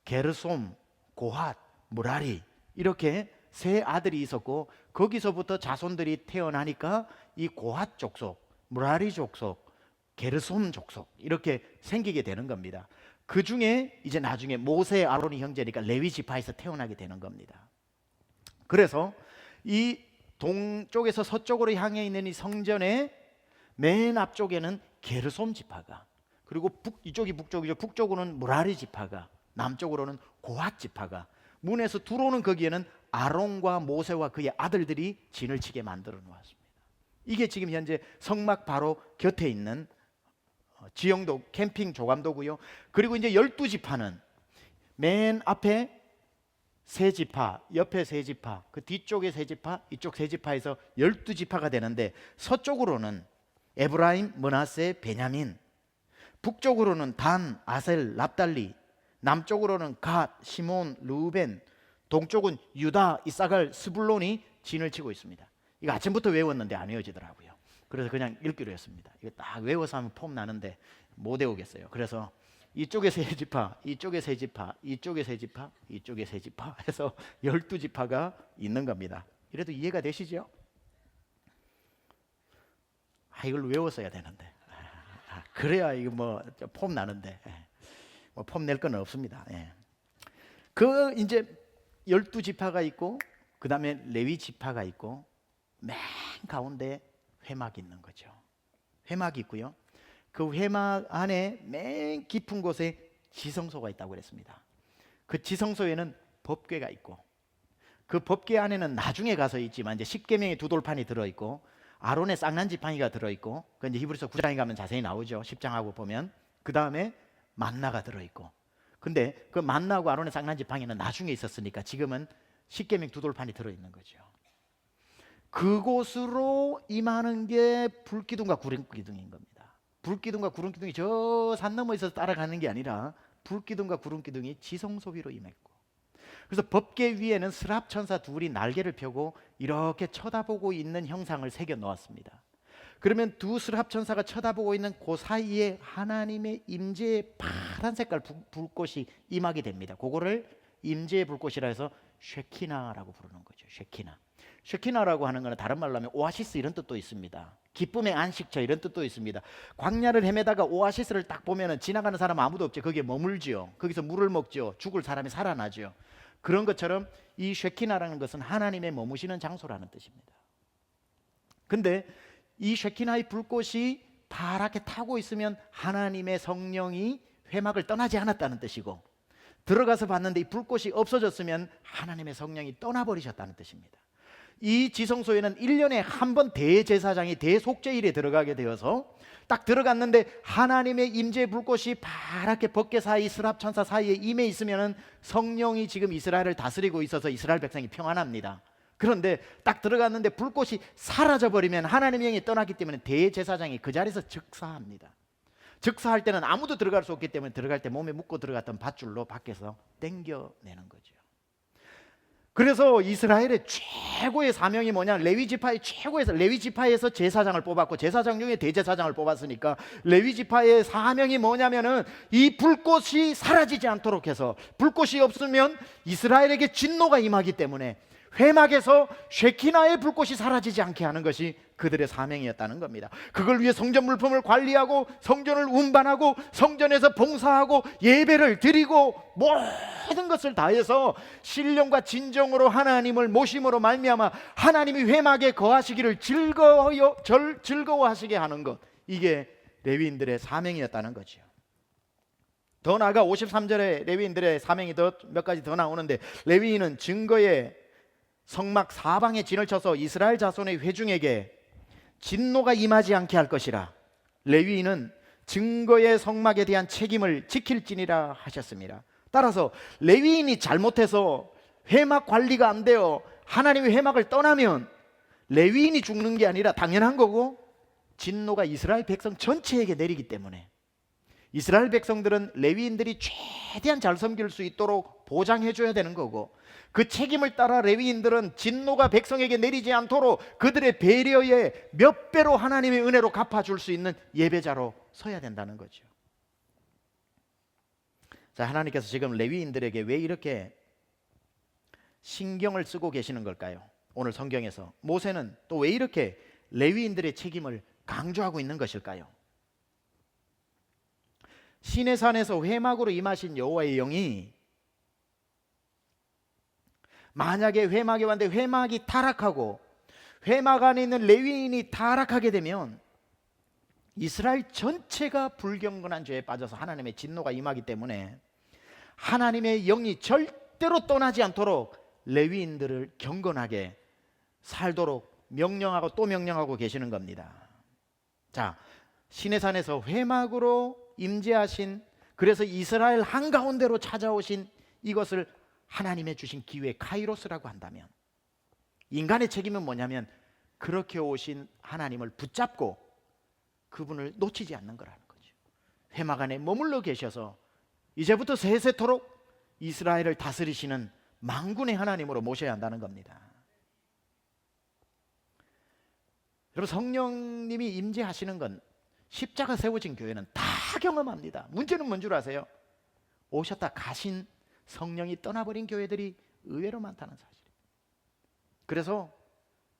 게르솜, 고핫, 무라리, 이렇게 세 아들이 있었고 거기서부터 자손들이 태어나니까 이 고핫 족속, 무라리 족속, 게르솜 족속 이렇게 생기게 되는 겁니다. 그 중에 이제 나중에 모세, 아론이 형제니까 레위 지파에서 태어나게 되는 겁니다. 그래서 이 동쪽에서 서쪽으로 향해 있는 이 성전의 맨 앞쪽에는 게르솜 지파가, 그리고 이쪽이 북쪽이죠. 북쪽으로는 무라리 지파가, 남쪽으로는 고핫 지파가, 문에서 들어오는 거기에는 아론과 모세와 그의 아들들이 진을 치게 만들어 놓았습니다. 이게 지금 현재 성막 바로 곁에 있는 지형도, 캠핑 조감도고요. 그리고 이제 12지파는 맨 앞에 세 지파, 옆에 세 지파, 그 뒤쪽에 세 지파, 이쪽 세 지파에서 12지파가 되는데 서쪽으로는 에브라임, 므낫세, 베냐민, 북쪽으로는 단, 아셀, 납달리, 남쪽으로는 갓, 시몬, 르우벤, 동쪽은 유다, 이사갈, 스불론이 진을 치고 있습니다. 이거 아침부터 외웠는데 안 외워지더라고요. 그래서 그냥 읽기로 했습니다. 이거 딱 외워서 하면 폼 나는데 못 외우겠어요. 그래서 이쪽에 세 지파, 이쪽에 세 지파, 이쪽에 세 지파, 이쪽에 세 지파 해서 12지파가 있는 겁니다. 이래도 이해가 되시죠? 이걸 외웠어야 되는데. 그래야 이거 뭐 폼 나는데 뭐 폼 낼 건 없습니다. 그 이제 12지파가 있고 그 다음에 레위 지파가 있고 맨 가운데 회막이 있는 거죠. 회막이 있고요. 그 회막 안에 맨 깊은 곳에 지성소가 있다고 그랬습니다. 그 지성소에는 법궤가 있고 그 법궤 안에는 나중에 가서 있지만 이제 십계명의 두 돌판이 들어있고 아론의 쌍난 지팡이가 들어있고 그 이제 히브리서 9장에 가면 자세히 나오죠. 10장하고 보면. 그 다음에 만나가 들어있고, 근데 그 만나하고 아론의 쌍난 지팡이는 나중에 있었으니까 지금은 십계명 두 돌판이 들어있는 거죠. 그곳으로 임하는 게 불기둥과 구름기둥인 겁니다. 불기둥과 구름기둥이 저 산 너머에 있어서 따라가는 게 아니라 불기둥과 구름기둥이 지성소 위로 임했고, 그래서 법궤 위에는 스랍 천사 둘이 날개를 펴고 이렇게 쳐다보고 있는 형상을 새겨 놓았습니다. 그러면 두 스랍 천사가 쳐다보고 있는 그 사이에 하나님의 임재의 파란 색깔 불꽃이 임하게 됩니다. 그거를 임재의 불꽃이라 해서 쉐키나라고 부르는 거죠. 쉐키나. 쉐키나라고 하는 것은 다른 말로 하면 오아시스 이런 뜻도 있습니다. 기쁨의 안식처 이런 뜻도 있습니다. 광야를 헤매다가 오아시스를 딱 보면은 지나가는 사람 아무도 없죠. 거기에 머물지요. 거기서 물을 먹죠. 죽을 사람이 살아나죠. 그런 것처럼 이 쉐키나라는 것은 하나님의 머무시는 장소라는 뜻입니다. 근데 이 쉐키나의 불꽃이 파랗게 타고 있으면 하나님의 성령이 회막을 떠나지 않았다는 뜻이고, 들어가서 봤는데 이 불꽃이 없어졌으면 하나님의 성령이 떠나버리셨다는 뜻입니다. 이 지성소에는 1년에 한 번 대제사장이 대속죄일에 들어가게 되어서 딱 들어갔는데 하나님의 임재 불꽃이 파랗게 벗개 사이 스랍 천사 사이에 임해 있으면 성령이 지금 이스라엘을 다스리고 있어서 이스라엘 백성이 평안합니다. 그런데 딱 들어갔는데 불꽃이 사라져버리면 하나님의 영이 떠났기 때문에 대제사장이 그 자리에서 즉사합니다. 즉사할 때는 아무도 들어갈 수 없기 때문에 들어갈 때 몸에 묶고 들어갔던 밧줄로 밖에서 땡겨내는 거죠. 그래서 이스라엘의 최고의 사명이 뭐냐? 레위 지파의 최고에서 레위 지파에서 제사장을 뽑았고 제사장 중에 대제사장을 뽑았으니까 레위 지파의 사명이 뭐냐면은 이 불꽃이 사라지지 않도록 해서, 불꽃이 없으면 이스라엘에게 진노가 임하기 때문에 회막에서 쉐키나의 불꽃이 사라지지 않게 하는 것이 그들의 사명이었다는 겁니다. 그걸 위해 성전 물품을 관리하고 성전을 운반하고 성전에서 봉사하고 예배를 드리고 모든 것을 다해서 신령과 진정으로 하나님을 모심으로 말미암아 하나님이 회막에 거하시기를 즐거워하시게 하는 것, 이게 레위인들의 사명이었다는 거죠. 더 나아가 53절에 레위인들의 사명이 몇 가지 더 나오는데, 레위인은 증거의 성막 사방에 진을 쳐서 이스라엘 자손의 회중에게 진노가 임하지 않게 할 것이라. 레위인은 증거의 성막에 대한 책임을 지킬지니라 하셨습니다. 따라서 레위인이 잘못해서 회막 관리가 안 되어 하나님의 회막을 떠나면 레위인이 죽는 게 아니라 당연한 거고, 진노가 이스라엘 백성 전체에게 내리기 때문에 이스라엘 백성들은 레위인들이 최대한 잘 섬길 수 있도록 보장해 줘야 되는 거고, 그 책임을 따라 레위인들은 진노가 백성에게 내리지 않도록 그들의 배려에 몇 배로 하나님의 은혜로 갚아줄 수 있는 예배자로 서야 된다는 거죠. 자, 하나님께서 지금 레위인들에게 왜 이렇게 신경을 쓰고 계시는 걸까요? 오늘 성경에서 모세는 또 왜 이렇게 레위인들의 책임을 강조하고 있는 것일까요? 시내산에서 회막으로 임하신 여호와의 영이 만약에 회막에 왔는데 회막이 타락하고 회막 안에 있는 레위인이 타락하게 되면 이스라엘 전체가 불경건한 죄에 빠져서 하나님의 진노가 임하기 때문에 하나님의 영이 절대로 떠나지 않도록 레위인들을 경건하게 살도록 명령하고 또 명령하고 계시는 겁니다. 자, 시내산에서 회막으로 임재하신, 그래서 이스라엘 한가운데로 찾아오신 이것을 하나님의 주신 기회 카이로스라고 한다면, 인간의 책임은 뭐냐면 그렇게 오신 하나님을 붙잡고 그분을 놓치지 않는 거라는 거죠. 회막 안에 머물러 계셔서 이제부터 세세토록 이스라엘을 다스리시는 만군의 하나님으로 모셔야 한다는 겁니다. 여러분, 성령님이 임재하시는 건 십자가 세워진 교회는 다 경험합니다. 문제는 뭔 줄 아세요? 오셨다 가신 성령이 떠나버린 교회들이 의외로 많다는 사실이에요. 그래서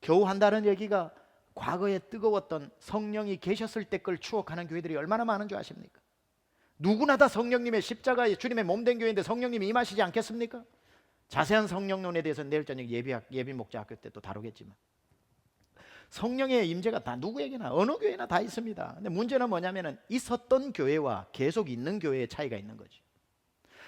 겨우 한다는 얘기가 과거에 뜨거웠던 성령이 계셨을 때 걸 추억하는 교회들이 얼마나 많은 줄 아십니까? 누구나 다 성령님의 십자가에 주님의 몸된 교회인데 성령님이 임하시지 않겠습니까? 자세한 성령론에 대해서는 내일 저녁 예비 목자학교 때 또 다루겠지만, 성령의 임재가 다 누구에게나 어느 교회나 다 있습니다. 근데 문제는 뭐냐면은 있었던 교회와 계속 있는 교회의 차이가 있는 거지.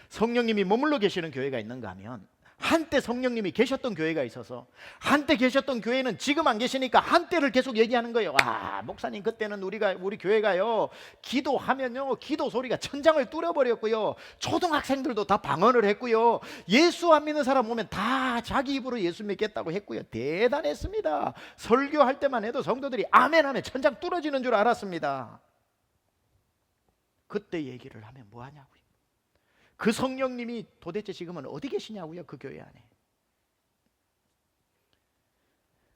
성령님이 머물러 계시는 교회가 있는가 하면, 한때 성령님이 계셨던 교회가 있어서 한때 계셨던 교회는 지금 안 계시니까 한때를 계속 얘기하는 거예요. 아, 목사님 그때는 우리 교회가요 기도하면요 기도 소리가 천장을 뚫어버렸고요, 초등학생들도 다 방언을 했고요, 예수 안 믿는 사람 오면 다 자기 입으로 예수 믿겠다고 했고요, 대단했습니다. 설교할 때만 해도 성도들이 아멘 하면 천장 뚫어지는 줄 알았습니다. 그때 얘기를 하면 뭐하냐고요. 그 성령님이 도대체 지금은 어디 계시냐고요, 그 교회 안에.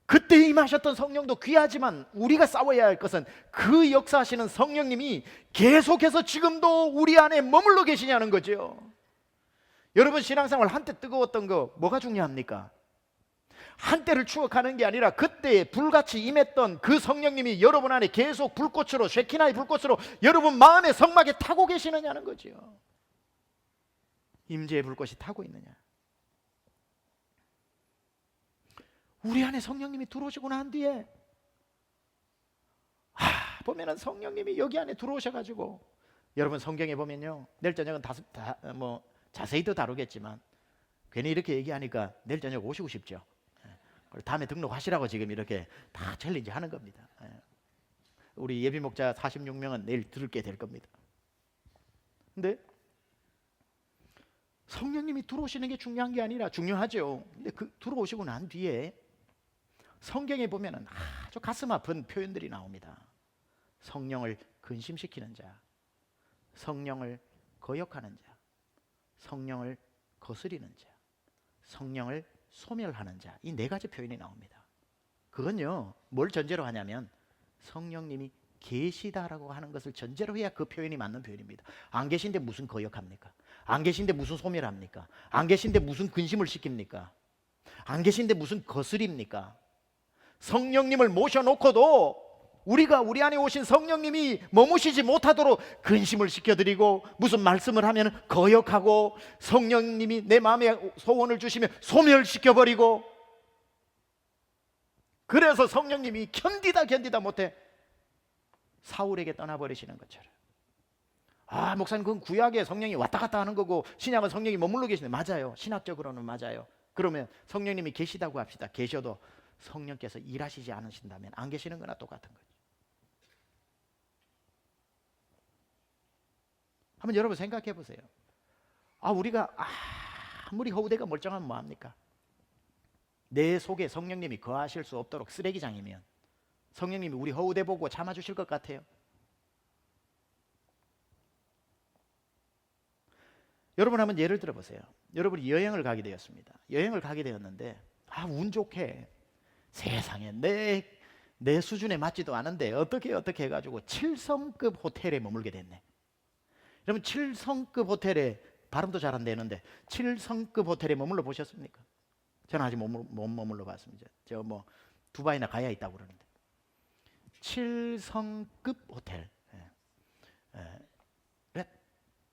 그때 임하셨던 성령도 귀하지만 우리가 싸워야 할 것은 그 역사하시는 성령님이 계속해서 지금도 우리 안에 머물러 계시냐는 거죠. 여러분 신앙생활 한때 뜨거웠던 거 뭐가 중요합니까? 한때를 추억하는 게 아니라 그때 불같이 임했던 그 성령님이 여러분 안에 계속 불꽃으로, 쉐키나의 불꽃으로 여러분 마음의 성막에 타고 계시느냐는 거죠. 임재의 불꽃이 타고 있느냐. 우리 안에 성령님이 들어오시고 난 뒤에 보면은 성령님이 여기 안에 들어오셔가지고, 여러분 성경에 보면요, 내일 저녁은 자세히 더 다루겠지만 괜히 이렇게 얘기하니까 내일 저녁 오시고 싶죠. 다음에 등록하시라고 지금 이렇게 다 챌린지 하는 겁니다. 우리 예비 목자 46명은 내일 들게 될 겁니다. 근데 성령님이 들어오시는 게 중요한 게 아니라, 중요하죠. 근데 그 들어오시고 난 뒤에 성경에 보면은 아주 가슴 아픈 표현들이 나옵니다. 성령을 근심시키는 자, 성령을 거역하는 자, 성령을 거스리는 자, 성령을 소멸하는 자, 이 네 가지 표현이 나옵니다. 그건요, 뭘 전제로 하냐면 성령님이 계시다라고 하는 것을 전제로 해야 그 표현이 맞는 표현입니다. 안 계신데 무슨 거역합니까? 안 계신데 무슨 소멸합니까? 안 계신데 무슨 근심을 시킵니까? 안 계신데 무슨 거스립니까? 성령님을 모셔놓고도 우리가 우리 안에 오신 성령님이 머무시지 못하도록 근심을 시켜드리고, 무슨 말씀을 하면 거역하고, 성령님이 내 마음에 소원을 주시면 소멸시켜버리고, 그래서 성령님이 견디다 못해 사울에게 떠나버리시는 것처럼. 목사님 그건 구약에 성령이 왔다 갔다 하는 거고 신약은 성령이 머물러 계시는데, 맞아요. 신학적으로는 맞아요. 그러면 성령님이 계시다고 합시다. 계셔도 성령께서 일하시지 않으신다면 안 계시는 거나 똑같은 거죠. 한번 여러분 생각해 보세요. 우리가 아무리 허우대가 멀쩡하면 뭐합니까? 내 속에 성령님이 거하실 수 없도록 쓰레기장이면 성령님이 우리 허우대 보고 참아주실 것 같아요? 여러분 한번 예를 들어보세요. 여러분이 여행을 가게 되었습니다. 여행을 가게 되었는데 운 좋게 세상에 내 수준에 맞지도 않은데 어떻게 해가지고 7성급 호텔에 머물게 됐네. 여러분 7성급 호텔에, 발음도 잘 안 되는데 7성급 호텔에 머물러 보셨습니까? 저는 아직 못 머물러 봤습니다. 저 두바이나 가야 있다고 그러는데 7성급 호텔.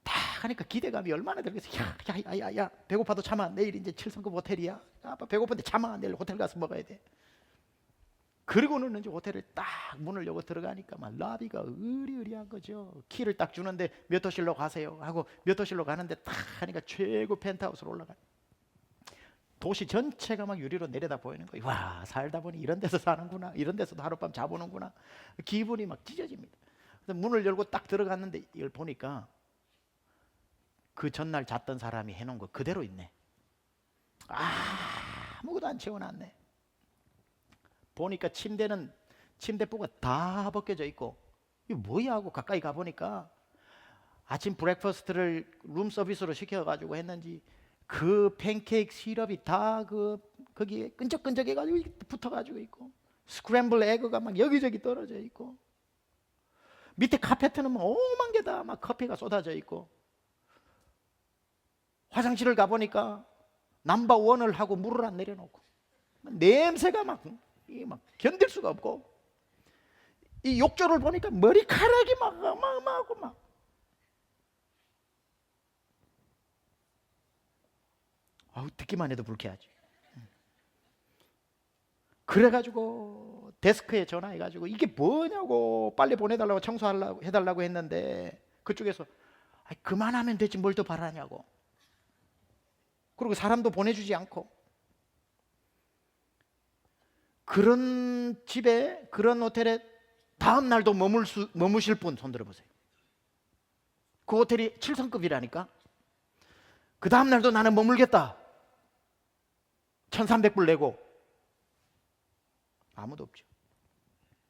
딱 하니까 기대감이 얼마나 들겠어. 야, 배고파도 참아. 내일 이제 7성급 호텔이야. 아빠 배고픈데 참아. 내일 호텔 가서 먹어야 돼. 그리고는 이제 호텔을 딱 문을 열고 들어가니까 막 라비가 으리으리한 거죠. 키를 딱 주는데 몇 호실로 가세요 하고 몇 호실로 가는데 딱 하니까 최고 펜트하우스로 올라가요. 도시 전체가 막 유리로 내려다 보이는 거예요. 와, 살다 보니 이런 데서 사는구나. 이런 데서도 하룻밤 자보는구나. 기분이 막 찢어집니다. 그래서 문을 열고 딱 들어갔는데 이걸 보니까 그 전날 잤던 사람이 해놓은 거 그대로 있네. 아무것도 안 채워놨네. 보니까 침대포가 다 벗겨져 있고, 이거 뭐야 하고 가까이 가보니까 아침 브렉퍼스트를 룸 서비스로 시켜가지고 했는지 그 팬케이크 시럽이 다 거기에 끈적끈적해가지고 붙어가지고 있고, 스크램블 에그가 막 여기저기 떨어져 있고, 밑에 카페트는 막 오만 개다 막 커피가 쏟아져 있고, 화장실을 가보니까 넘버 원을 하고 물을 안 내려놓고, 냄새가 막 견딜 수가 없고, 이 욕조를 보니까 머리카락이 막 어마어마하고 막. 듣기만 해도 불쾌하지. 그래가지고 데스크에 전화해가지고 이게 뭐냐고, 빨리 보내달라고, 청소하려고 해달라고 했는데 그쪽에서 그만하면 되지 뭘 더 바라냐고. 그리고 사람도 보내주지 않고. 그런 집에, 그런 호텔에 다음 날도 머무실 분 손 들어보세요. 그 호텔이 7성급이라니까. 그 다음 날도 나는 머물겠다. 1,300불 내고. 아무도 없죠.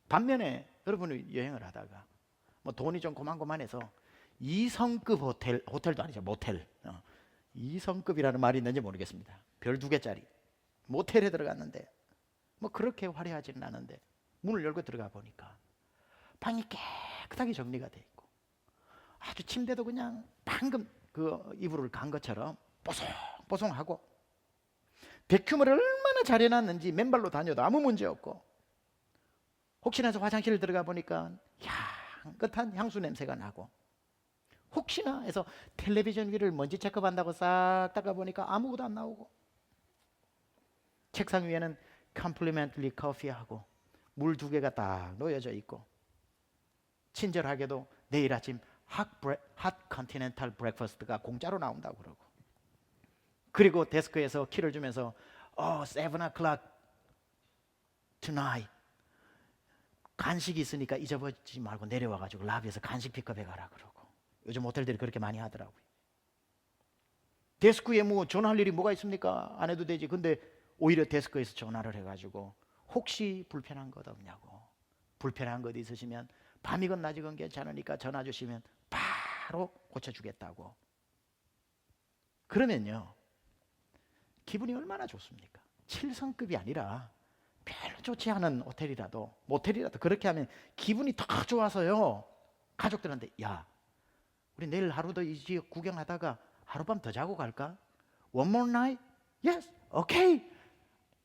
반면에 여러분이 여행을 하다가 돈이 좀 고만고만해서 2성급 호텔도 아니죠, 모텔. 2성급이라는 말이 있는지 모르겠습니다. 별 2개짜리 모텔에 들어갔는데 뭐 그렇게 화려하지는 않은데 문을 열고 들어가 보니까 방이 깨끗하게 정리가 돼 있고 아주 침대도 그냥 방금 그 이불을 간 것처럼 뽀송뽀송하고 백큐머를 얼마나 잘 해놨는지 맨발로 다녀도 아무 문제 없고 혹시나 해서 화장실을 들어가 보니까 향긋한 향수 냄새가 나고 혹시나 해서 텔레비전 위를 먼지 체크한다고 싹 닦아 보니까 아무것도 안 나오고 책상 위에는 complimentary coffee하고 물 2개가 딱 놓여져 있고 친절하게도 내일 아침 핫 컨티넨탈 브렉퍼스트가 공짜로 나온다고 그러고 그리고 데스크에서 키를 주면서 7 o'clock tonight 간식이 있으니까 잊어버리지 말고 내려와가지고 라비에서 간식 픽업해 가라 그러고 요즘 호텔들이 그렇게 많이 하더라고요. 데스크에 뭐 전화할 일이 뭐가 있습니까? 안 해도 되지. 근데 오히려 데스크에서 전화를 해가지고 혹시 불편한 것 없냐고 불편한 것 있으시면 밤이건 낮이건 괜찮으니까 전화 주시면 바로 고쳐주겠다고. 그러면요 기분이 얼마나 좋습니까? 7성급이 아니라 별로 좋지 않은 호텔이라도 모텔이라도 그렇게 하면 기분이 더 좋아서요 가족들한테 야 우리 내일 하루 더 이 지역 구경하다가 하룻밤 더 자고 갈까? One more night? Yes, okay.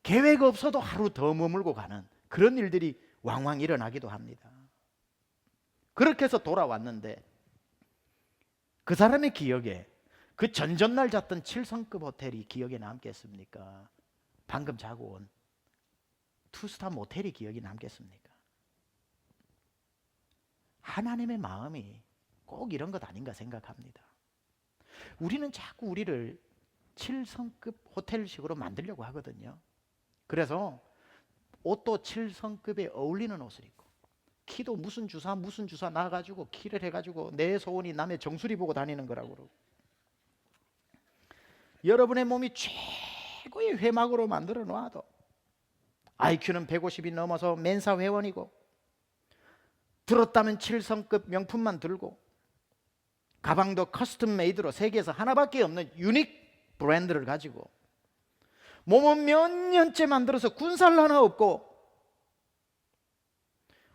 계획 없어도 하루 더 머물고 가는 그런 일들이 왕왕 일어나기도 합니다. 그렇게 해서 돌아왔는데 그 사람의 기억에 그 전전날 잤던 7성급 호텔이 기억에 남겠습니까? 방금 자고 온 투스타 모텔이 기억이 남겠습니까? 하나님의 마음이 꼭 이런 것 아닌가 생각합니다. 우리는 자꾸 우리를 7성급 호텔식으로 만들려고 하거든요. 그래서 옷도 7성급에 어울리는 옷을 입고 키도 무슨 주사 나가지고 키를 해가지고 내 소원이 남의 정수리 보고 다니는 거라고 그러고 여러분의 몸이 최고의 회막으로 만들어 놔도 IQ는 150이 넘어서 멘사 회원이고 들었다면 7성급 명품만 들고 가방도 커스텀 메이드로 세계에서 하나밖에 없는 유닉 브랜드를 가지고 몸은 몇 년째 만들어서 군살 하나 없고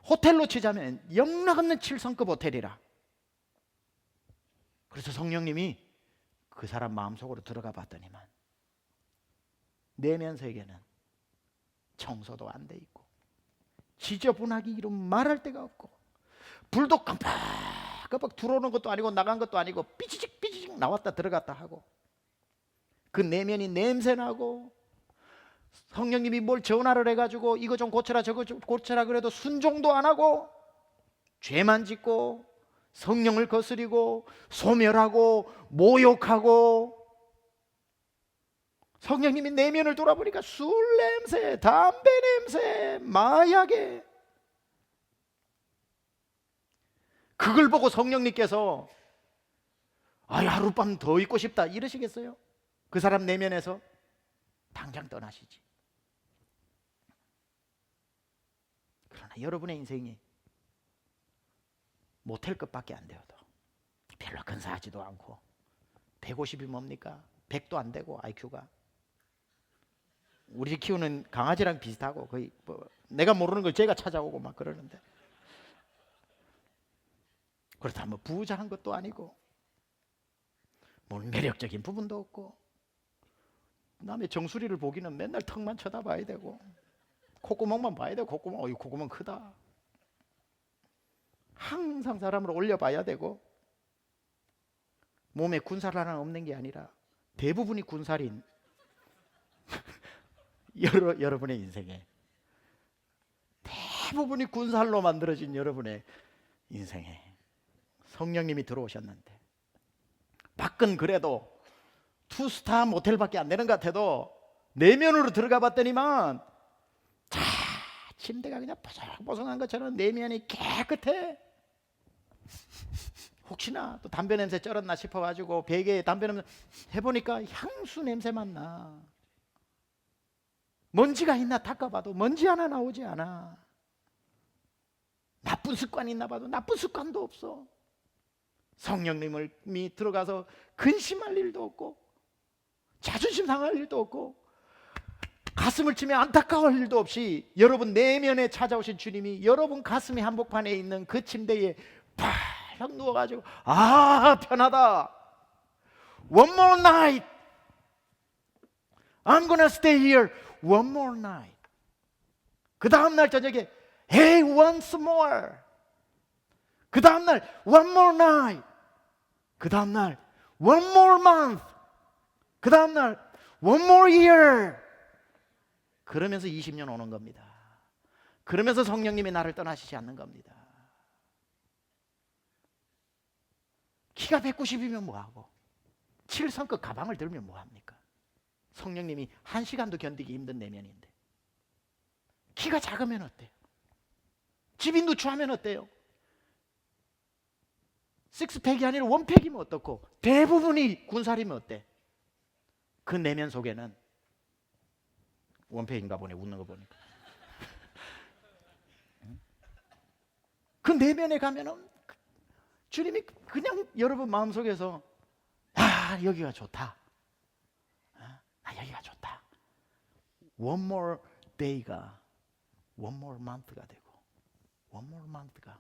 호텔로 치자면 영락없는 7성급 호텔이라. 그래서 성령님이 그 사람 마음속으로 들어가 봤더니만 내면 세계는 청소도 안 돼 있고 지저분하기 이름 말할 데가 없고 불도 깜빡깜빡 들어오는 것도 아니고 나간 것도 아니고 삐지직 나왔다 들어갔다 하고 그 내면이 냄새나고 성령님이 뭘 전화를 해가지고 이거 좀 고쳐라 저거 좀 고쳐라 그래도 순종도 안 하고 죄만 짓고 성령을 거스리고 소멸하고 모욕하고 성령님이 내면을 돌아보니까 술 냄새, 담배 냄새, 마약에 그걸 보고 성령님께서 하룻밤 더 있고 싶다 이러시겠어요? 그 사람 내면에서 당장 떠나시지. 그러나 여러분의 인생이 모텔급밖에 안 되어도 별로 근사하지도 않고 150이 뭡니까? 100도 안 되고 IQ가 우리 집 키우는 강아지랑 비슷하고 거의 뭐 내가 모르는 걸 제가 찾아오고 막 그러는데 그렇다면 뭐 부자한 것도 아니고 뭐 매력적인 부분도 없고 남의 정수리를 보기는 맨날 턱만 쳐다봐야 되고 콧구멍만 봐야 되고 콧구멍 크다 항상 사람을 올려봐야 되고 몸에 군살 하나 없는 게 아니라 대부분이 군살인 여러분의 인생에 대부분이 군살로 만들어진 여러분의 인생에 성령님이 들어오셨는데 밖은 그래도 투스타 모텔밖에 안 되는 것 같아도 내면으로 들어가 봤더니만 침대가 그냥 보송보송한 것처럼 내면이 깨끗해. 혹시나 또 담배 냄새 쩔었나 싶어가지고 베개에 담배 냄새 해보니까 향수 냄새만 나. 먼지가 있나 닦아봐도 먼지 하나 나오지 않아. 나쁜 습관이 있나 봐도 나쁜 습관도 없어. 성령님이 들어가서 근심할 일도 없고 자존심 상할 일도 없고 가슴을 치며 안타까울 일도 없이 여러분 내면에 찾아오신 주님이 여러분 가슴의 한복판에 있는 그 침대에 팍 누워가지고 편하다. One more night. I'm gonna stay here one more night. 그 다음날 저녁에 Hey, once more. 그 다음날 one more night. 그 다음날 one more month. 그 다음날 one more year. 그러면서 20년 오는 겁니다. 그러면서 성령님이 나를 떠나시지 않는 겁니다. 키가 190이면 뭐하고 7성급 가방을 들면 뭐합니까? 성령님이 1시간도 견디기 힘든 내면인데 키가 작으면 어때요? 집이 누추하면 어때요? 식스팩이 아니라 원팩이면 어떻고 대부분이 군살이면 어때? 그 내면 속에는 원팩인가 보네, 웃는 거 보니까. 그 내면에 가면은 주님이 그냥 여러분 마음속에서 여기가 좋다. 여기가 좋다. One more day가 one more month가 되고 one more month가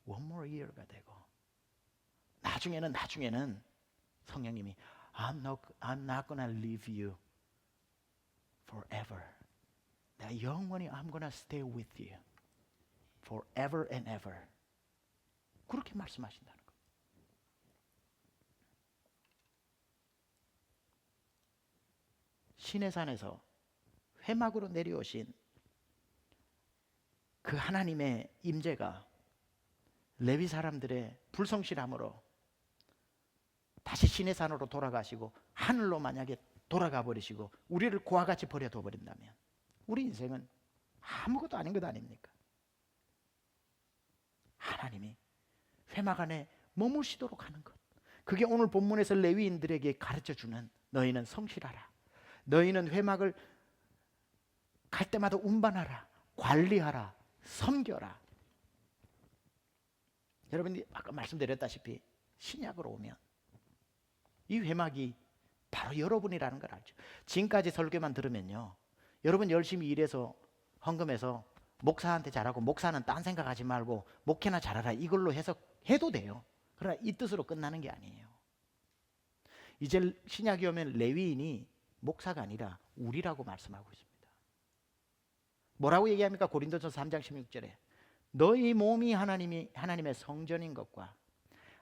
one more year가 되고 나중에는 성령님이 I'm not gonna leave you forever. 내가 영원히 I'm gonna stay with you forever and ever. 그렇게 말씀하신다는 거예요. 시내산에서 회막으로 내려오신 그 하나님의 임재가 레위 사람들의 불성실함으로 다시 시내산으로 돌아가시고 하늘로 만약에 돌아가 버리시고 우리를 고와 같이 버려둬 버린다면 우리 인생은 아무것도 아닌 것 아닙니까? 하나님이 회막 안에 머무시도록 하는 것, 그게 오늘 본문에서 레위인들에게 가르쳐주는 너희는 성실하라, 너희는 회막을 갈 때마다 운반하라, 관리하라, 섬겨라. 여러분이 아까 말씀드렸다시피 신약으로 오면 이 회막이 바로 여러분이라는 걸 알죠. 지금까지 설교만 들으면요, 여러분 열심히 일해서 헌금해서 목사한테 잘하고 목사는 딴 생각하지 말고 목회나 잘하라 이걸로 해도 돼요. 그러나 이 뜻으로 끝나는 게 아니에요. 이제 신약이 오면 레위인이 목사가 아니라 우리라고 말씀하고 있습니다. 뭐라고 얘기합니까? 고린도전서 3장 16절에 너희 몸이 하나님의 성전인 것과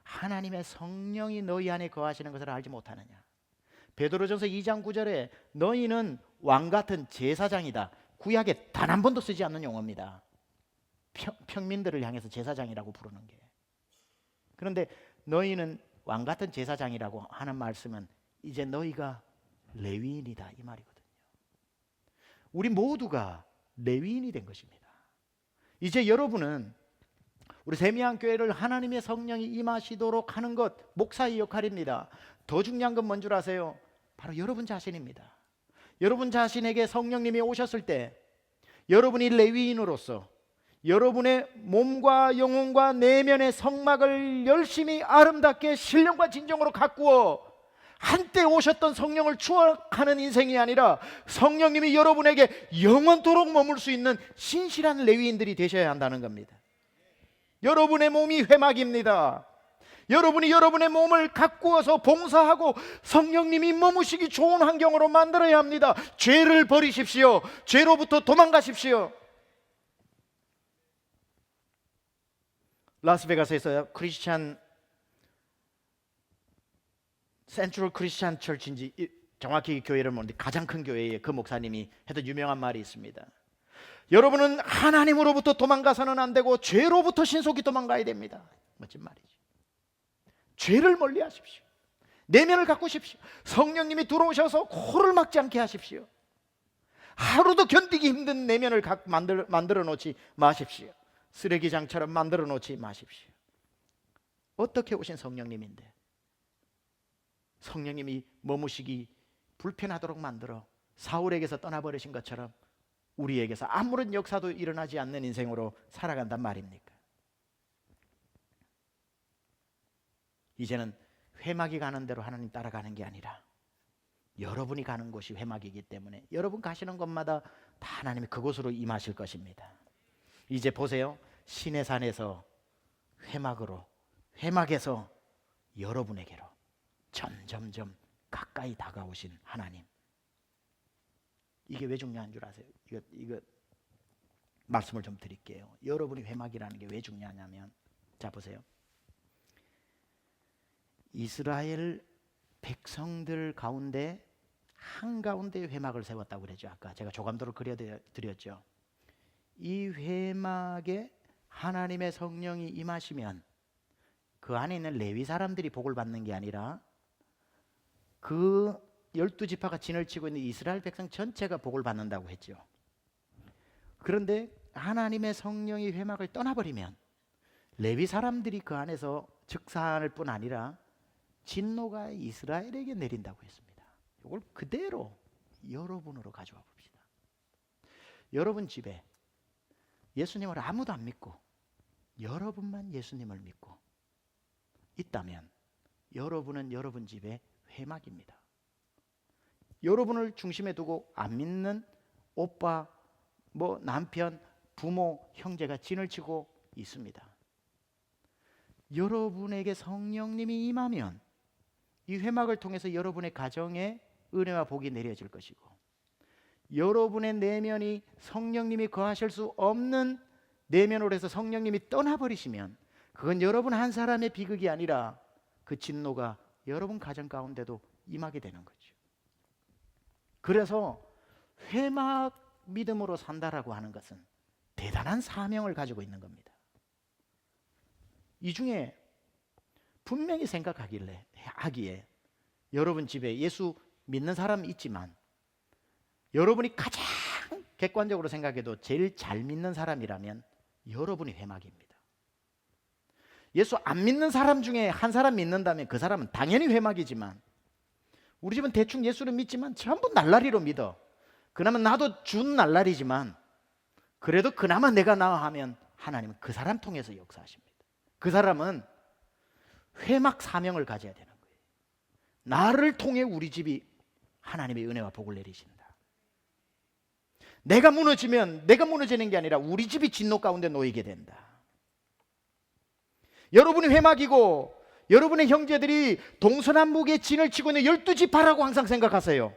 하나님의 성령이 너희 안에 거하시는 것을 알지 못하느냐. 베드로전서 2장 9절에 너희는 왕같은 제사장이다. 구약에 단 한 번도 쓰지 않는 용어입니다. 평민들을 향해서 제사장이라고 부르는 게. 그런데 너희는 왕같은 제사장이라고 하는 말씀은 이제 너희가 레위인이다 이 말이거든요. 우리 모두가 레위인이 된 것입니다. 이제 여러분은 우리 세미안교회를 하나님의 성령이 임하시도록 하는 것, 목사의 역할입니다. 더 중요한 건 뭔 줄 아세요? 바로 여러분 자신입니다. 여러분 자신에게 성령님이 오셨을 때 여러분이 레위인으로서 여러분의 몸과 영혼과 내면의 성막을 열심히 아름답게 신령과 진정으로 가꾸어 한때 오셨던 성령을 추억하는 인생이 아니라 성령님이 여러분에게 영원토록 머물 수 있는 신실한 레위인들이 되셔야 한다는 겁니다. 여러분의 몸이 회막입니다. 여러분이 여러분의 몸을 가꾸어서 봉사하고 성령님이 머무시기 좋은 환경으로 만들어야 합니다. 죄를 버리십시오. 죄로부터 도망가십시오. 라스베가스에서 센트럴 크리스찬 철치인지 정확히 교회를 모르는데 가장 큰 교회에 그 목사님이 했던 유명한 말이 있습니다. 여러분은 하나님으로부터 도망가서는 안 되고 죄로부터 신속히 도망가야 됩니다. 멋진 말이죠. 죄를 멀리 하십시오. 내면을 가꾸십시오. 성령님이 들어오셔서 코를 막지 않게 하십시오. 하루도 견디기 힘든 내면을 만들어 놓지 마십시오. 쓰레기장처럼 만들어 놓지 마십시오. 어떻게 오신 성령님인데 성령님이 머무시기 불편하도록 만들어 사울에게서 떠나버리신 것처럼 우리에게서 아무런 역사도 일어나지 않는 인생으로 살아간단 말입니까? 이제는 회막이 가는 대로 하나님 따라가는 게 아니라 여러분이 가는 곳이 회막이기 때문에 여러분 가시는 곳마다 다 하나님이 그곳으로 임하실 것입니다. 이제 보세요. 시내산에서 회막으로, 회막에서 여러분에게로 점점점 가까이 다가오신 하나님. 이게 왜 중요한 줄 아세요? 이거 말씀을 좀 드릴게요. 여러분이 회막이라는 게 왜 중요하냐면, 자 보세요. 이스라엘 백성들 가운데 한가운데 회막을 세웠다고 그랬죠. 아까 제가 조감도를 그려드렸죠. 이 회막에 하나님의 성령이 임하시면 그 안에 있는 레위 사람들이 복을 받는 게 아니라 그 12지파가 진을 치고 있는 이스라엘 백성 전체가 복을 받는다고 했죠. 그런데 하나님의 성령이 회막을 떠나버리면 레위 사람들이 그 안에서 즉사할 뿐 아니라 진노가 이스라엘에게 내린다고 했습니다. 이걸 그대로 여러분으로 가져와 봅시다. 여러분 집에 예수님을 아무도 안 믿고 여러분만 예수님을 믿고 있다면 여러분은 여러분 집의 회막입니다. 여러분을 중심에 두고 안 믿는 오빠, 남편, 부모, 형제가 진을 치고 있습니다. 여러분에게 성령님이 임하면 이 회막을 통해서 여러분의 가정에 은혜와 복이 내려질 것이고, 여러분의 내면이 성령님이 거하실 수 없는 내면으로 해서 성령님이 떠나버리시면 그건 여러분 한 사람의 비극이 아니라 그 진노가 여러분 가정 가운데도 임하게 되는 거죠. 그래서 회막 믿음으로 산다라고 하는 것은 대단한 사명을 가지고 있는 겁니다. 이 중에 분명히 하기에 여러분 집에 예수 믿는 사람이 있지만 여러분이 가장 객관적으로 생각해도 제일 잘 믿는 사람이라면 여러분이 회막입니다. 예수 안 믿는 사람 중에 한 사람 믿는다면 그 사람은 당연히 회막이지만, 우리 집은 대충 예수를 믿지만 전부 날라리로 믿어. 그나마 나도 준 날라리지만 그래도 그나마 내가 나아 하면 하나님은 그 사람 통해서 역사하십니다. 그 사람은 회막 사명을 가져야 되는 거예요. 나를 통해 우리 집이 하나님의 은혜와 복을 내리신다. 내가 무너지면 내가 무너지는 게 아니라 우리 집이 진노 가운데 놓이게 된다. 여러분이 회막이고 여러분의 형제들이 동서남북의 진을 치고 있는 12지파라고 항상 생각하세요.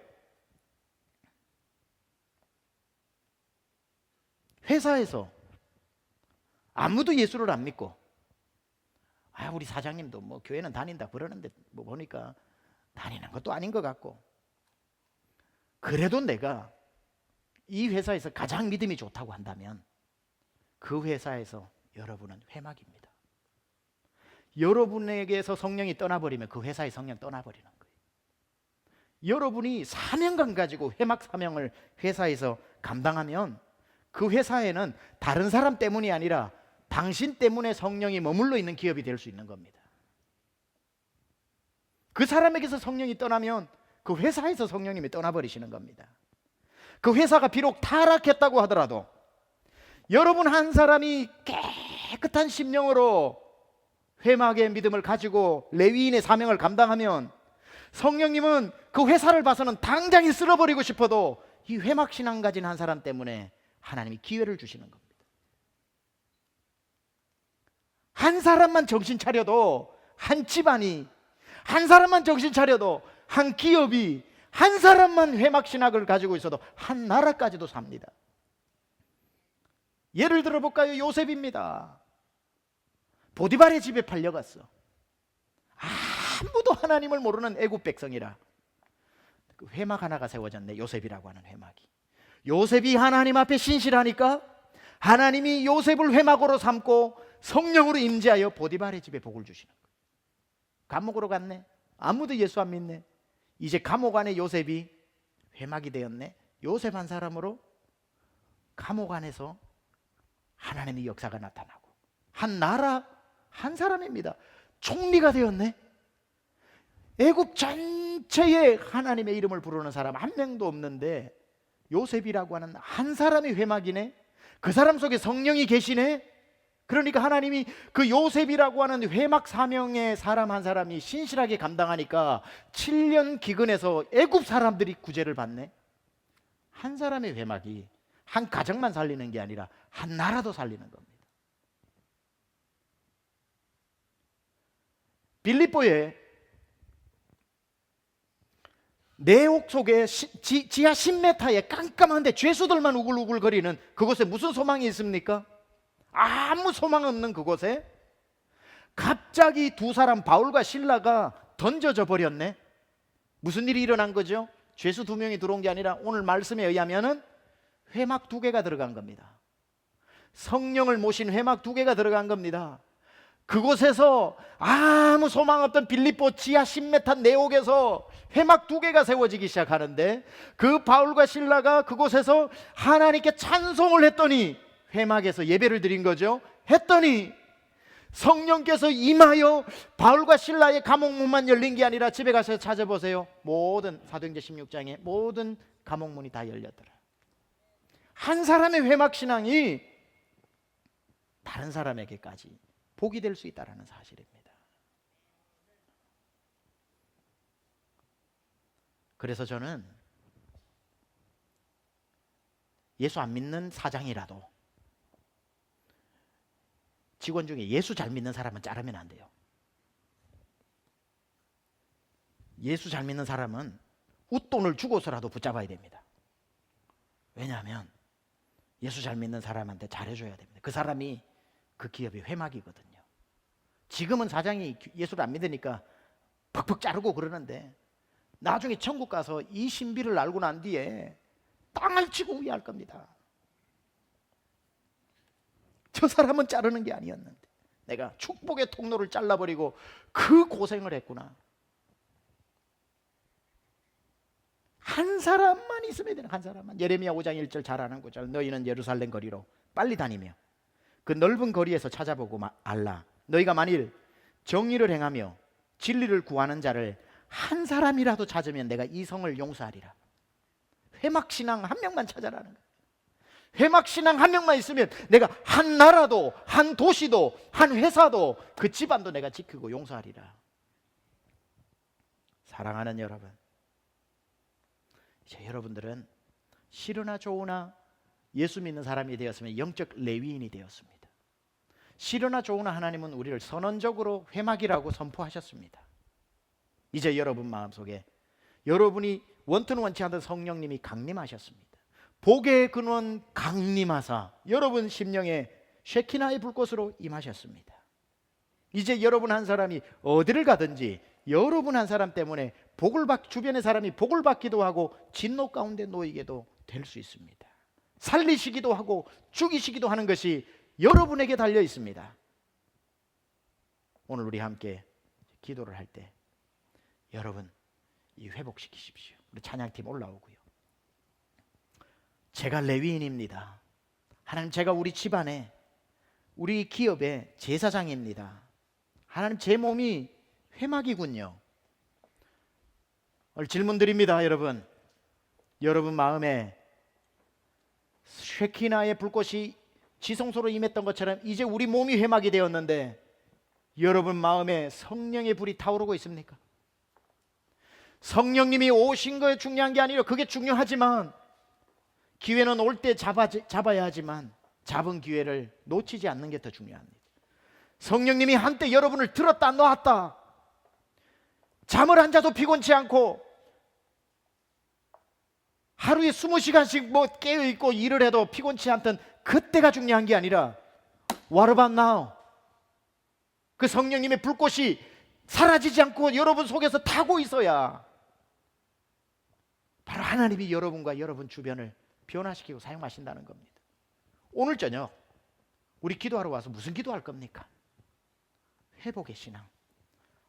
회사에서 아무도 예수를 안 믿고, 우리 사장님도 교회는 다닌다 그러는데 보니까 다니는 것도 아닌 것 같고, 그래도 내가 이 회사에서 가장 믿음이 좋다고 한다면 그 회사에서 여러분은 회막입니다. 여러분에게서 성령이 떠나버리면 그 회사의 성령 떠나버리는 거예요. 여러분이 사명감 가지고 회막 사명을 회사에서 감당하면 그 회사에는 다른 사람 때문이 아니라 당신 때문에 성령이 머물러 있는 기업이 될 수 있는 겁니다. 그 사람에게서 성령이 떠나면 그 회사에서 성령님이 떠나버리시는 겁니다. 그 회사가 비록 타락했다고 하더라도 여러분 한 사람이 깨끗한 심령으로 회막의 믿음을 가지고 레위인의 사명을 감당하면 성령님은 그 회사를 봐서는 당장에 쓸어버리고 싶어도 이 회막 신앙 가진 한 사람 때문에 하나님이 기회를 주시는 겁니다. 한 사람만 정신 차려도 한 집안이, 한 사람만 정신 차려도 한 기업이, 한 사람만 회막 신학을 가지고 있어도 한 나라까지도 삽니다. 예를 들어 볼까요? 요셉입니다. 보디발의 집에 팔려갔어. 아무도 하나님을 모르는 애굽 백성이라 그 회막 하나가 세워졌네. 요셉이라고 하는 회막이. 요셉이 하나님 앞에 신실하니까 하나님이 요셉을 회막으로 삼고 성령으로 임재하여 보디발의 집에 복을 주시는 거예요. 감옥으로 갔네. 아무도 예수 안 믿네. 이제 감옥 안에 요셉이 회막이 되었네. 요셉 한 사람으로 감옥 안에서 하나님의 역사가 나타나고 한 나라 한 사람입니다. 총리가 되었네. 애굽 전체에 하나님의 이름을 부르는 사람 한 명도 없는데 요셉이라고 하는 한 사람이 회막이네. 그 사람 속에 성령이 계시네. 그러니까 하나님이 그 요셉이라고 하는 회막 사명의 사람 한 사람이 신실하게 감당하니까 7년 기근에서 애굽 사람들이 구제를 받네. 한 사람의 회막이 한 가정만 살리는 게 아니라 한 나라도 살리는 겁니다. 빌립보에 내옥 속에 지하 10m에 깜깜한데 죄수들만 우글우글거리는 그곳에 무슨 소망이 있습니까? 아무 소망 없는 그곳에 갑자기 두 사람 바울과 실라가 던져져 버렸네. 무슨 일이 일어난 거죠? 죄수 2명이 들어온 게 아니라 오늘 말씀에 의하면은 회막 2개가 들어간 겁니다. 성령을 모신 회막 2개가 들어간 겁니다. 그곳에서 아무 소망 없던 빌립보 지하 10m 내옥에서 회막 2개가 세워지기 시작하는데 그 바울과 실라가 그곳에서 하나님께 찬송을 했더니 회막에서 예배를 드린 거죠. 했더니 성령께서 임하여 바울과 신라의 감옥문만 열린 게 아니라 집에 가서 찾아보세요. 모든 사도행전 16장에 모든 감옥문이 다 열렸더라. 한 사람의 회막 신앙이 다른 사람에게까지 복이 될 수 있다는 사실입니다. 그래서 저는 예수 안 믿는 사장이라도 직원 중에 예수 잘 믿는 사람은 자르면 안 돼요. 예수 잘 믿는 사람은 웃돈을 주고서라도 붙잡아야 됩니다. 왜냐하면 예수 잘 믿는 사람한테 잘해줘야 됩니다. 그 사람이 그 기업의 회막이거든요. 지금은 사장이 예수를 안 믿으니까 퍽퍽 자르고 그러는데 나중에 천국 가서 이 신비를 알고 난 뒤에 땅을 치고 후회할 겁니다. 저 사람은 자르는 게 아니었는데 내가 축복의 통로를 잘라버리고 그 고생을 했구나. 한 사람만 있으면 되는, 한 사람만. 예레미야 5장 1절 잘 아는 구절. 너희는 예루살렘 거리로 빨리 다니며 그 넓은 거리에서 찾아보고 알라. 너희가 만일 정의를 행하며 진리를 구하는 자를 한 사람이라도 찾으면 내가 이 성을 용서하리라. 회막신앙 한 명만 찾아라는 거예요. 회막신앙 한 명만 있으면 내가 한 나라도, 한 도시도, 한 회사도, 그 집안도 내가 지키고 용서하리라. 사랑하는 여러분, 이제 여러분들은 싫으나 좋으나 예수 믿는 사람이 되었으면 영적 레위인이 되었습니다. 싫으나 좋으나 하나님은 우리를 선언적으로 회막이라고 선포하셨습니다. 이제 여러분 마음속에 여러분이 원튼 원치 않던 성령님이 강림하셨습니다. 복의 근원 강림하사 여러분 심령에 쉐키나의 불꽃으로 임하셨습니다. 이제 여러분 한 사람이 어디를 가든지 여러분 한 사람 때문에 주변의 사람이 복을 받기도 하고 진노 가운데 놓이게도 될 수 있습니다. 살리시기도 하고 죽이시기도 하는 것이 여러분에게 달려 있습니다. 오늘 우리 함께 기도를 할 때 여러분 이 회복시키십시오. 우리 찬양팀 올라오고요. 제가 레위인입니다. 하나님, 제가 우리 집안에, 우리 기업의 제사장입니다. 하나님, 제 몸이 회막이군요. 오늘 질문 드립니다. 여러분 마음에 쉐키나의 불꽃이 지성소로 임했던 것처럼 이제 우리 몸이 회막이 되었는데 여러분 마음에 성령의 불이 타오르고 있습니까? 성령님이 오신 거에 중요한 게 아니라, 그게 중요하지만 기회는 올 때 잡아야 하지만 잡은 기회를 놓치지 않는 게 더 중요합니다. 성령님이 한때 여러분을 들었다 놨다, 잠을 안 자도 피곤치 않고 하루에 20시간씩 깨어있고 일을 해도 피곤치 않던 그때가 중요한 게 아니라 What about now? 그 성령님의 불꽃이 사라지지 않고 여러분 속에서 타고 있어야 바로 하나님이 여러분과 여러분 주변을 변화시키고 사용하신다는 겁니다. 오늘 저녁 우리 기도하러 와서 무슨 기도할 겁니까? 회복의 신앙.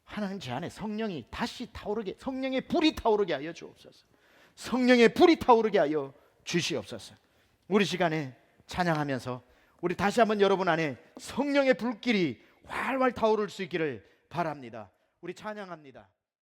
하나님, 제 안에 성령이 다시 타오르게, 성령의 불이 타오르게 하여 주옵소서. 성령의 불이 타오르게 하여 주시옵소서. 우리 시간에 찬양하면서 우리 다시 한번 여러분 안에 성령의 불길이 활활 타오를 수 있기를 바랍니다. 우리 찬양합니다.